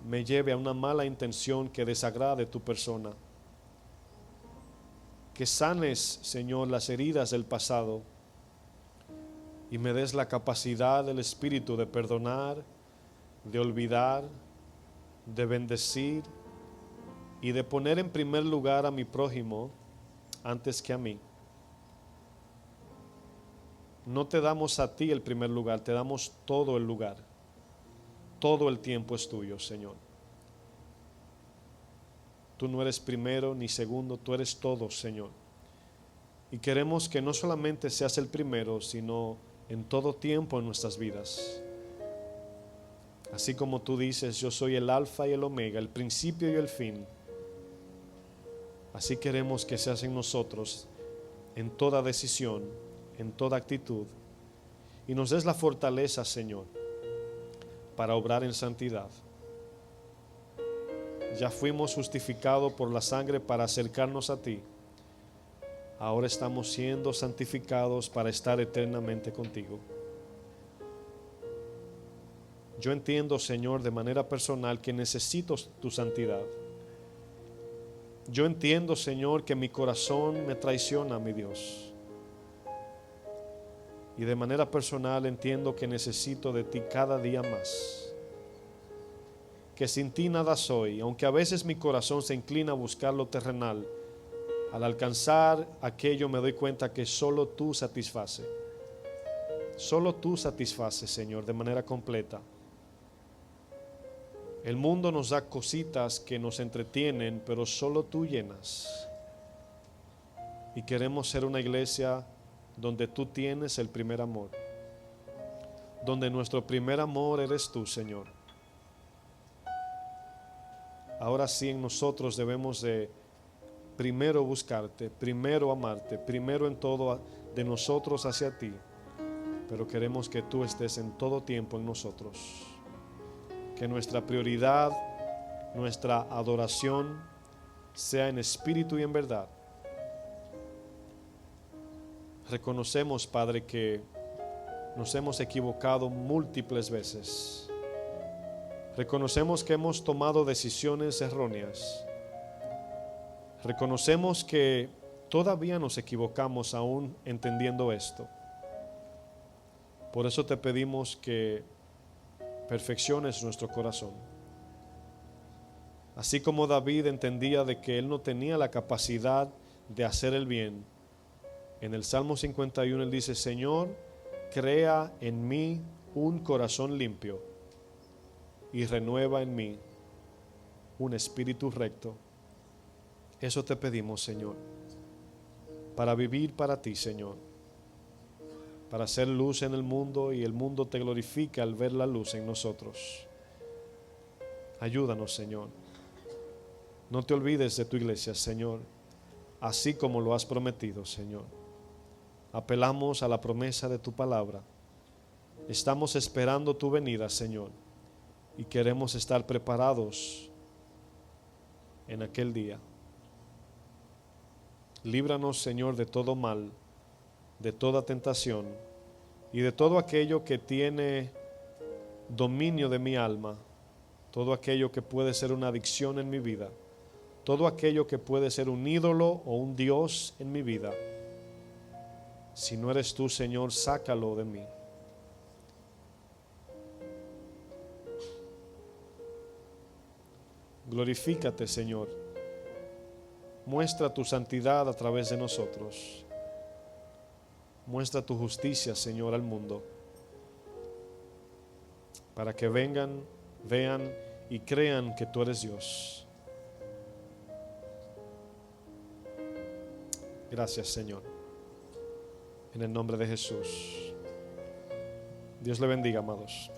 me lleve a una mala intención que desagrade tu persona. Que sanes, Señor, las heridas del pasado y me des la capacidad del Espíritu de perdonar, de olvidar, de bendecir y de poner en primer lugar a mi prójimo antes que a mí. No te damos a ti el primer lugar, te damos todo el lugar. Todo el tiempo es tuyo, Señor. Tú no eres primero ni segundo, tú eres todo, Señor. Y queremos que no solamente seas el primero, sino en todo tiempo en nuestras vidas. Así como tú dices, yo soy el alfa y el omega, el principio y el fin. Así queremos que seas en nosotros, en toda decisión, en toda actitud. Y nos des la fortaleza, Señor, para obrar en santidad. Ya fuimos justificados por la sangre para acercarnos a ti. Ahora estamos siendo santificados para estar eternamente contigo. Yo entiendo, Señor, de manera personal que necesito tu santidad. Yo entiendo, Señor, que mi corazón me traiciona, mi Dios. Y de manera personal entiendo que necesito de ti cada día más. Que sin ti nada soy, aunque a veces mi corazón se inclina a buscar lo terrenal. Al alcanzar aquello me doy cuenta que solo tú satisfaces. Solo tú satisfaces, Señor, de manera completa. El mundo nos da cositas que nos entretienen, pero solo tú llenas. Y queremos ser una iglesia donde tú tienes el primer amor. Donde nuestro primer amor eres tú, Señor. Ahora sí en nosotros debemos de primero buscarte, primero amarte, primero en todo de nosotros hacia ti. Pero queremos que tú estés en todo tiempo en nosotros. Que nuestra prioridad, nuestra adoración sea en espíritu y en verdad. Reconocemos, Padre, que nos hemos equivocado múltiples veces. Reconocemos que hemos tomado decisiones erróneas. Reconocemos que todavía nos equivocamos aún entendiendo esto. Por eso te pedimos que perfecciones nuestro corazón. Así como David entendía de que él no tenía la capacidad de hacer el bien, en el Salmo 51 él dice: Señor, crea en mí un corazón limpio y renueva en mí un espíritu recto. Eso te pedimos, Señor, para vivir para ti, Señor, para hacer luz en el mundo y el mundo te glorifica al ver la luz en nosotros. Ayúdanos, Señor. No te olvides de tu iglesia, Señor, así como lo has prometido, Señor. Apelamos a la promesa de tu palabra. Estamos esperando tu venida, Señor, y queremos estar preparados en aquel día. Líbranos, Señor, de todo mal, de toda tentación y de todo aquello que tiene dominio de mi alma, todo aquello que puede ser una adicción en mi vida, todo aquello que puede ser un ídolo o un Dios en mi vida. Si no eres tú, Señor, sácalo de mí. Glorifícate, Señor. Muestra tu santidad a través de nosotros. Muestra tu justicia, Señor, al mundo, para que vengan, vean y crean que tú eres Dios. Gracias, Señor. En el nombre de Jesús. Dios le bendiga, amados.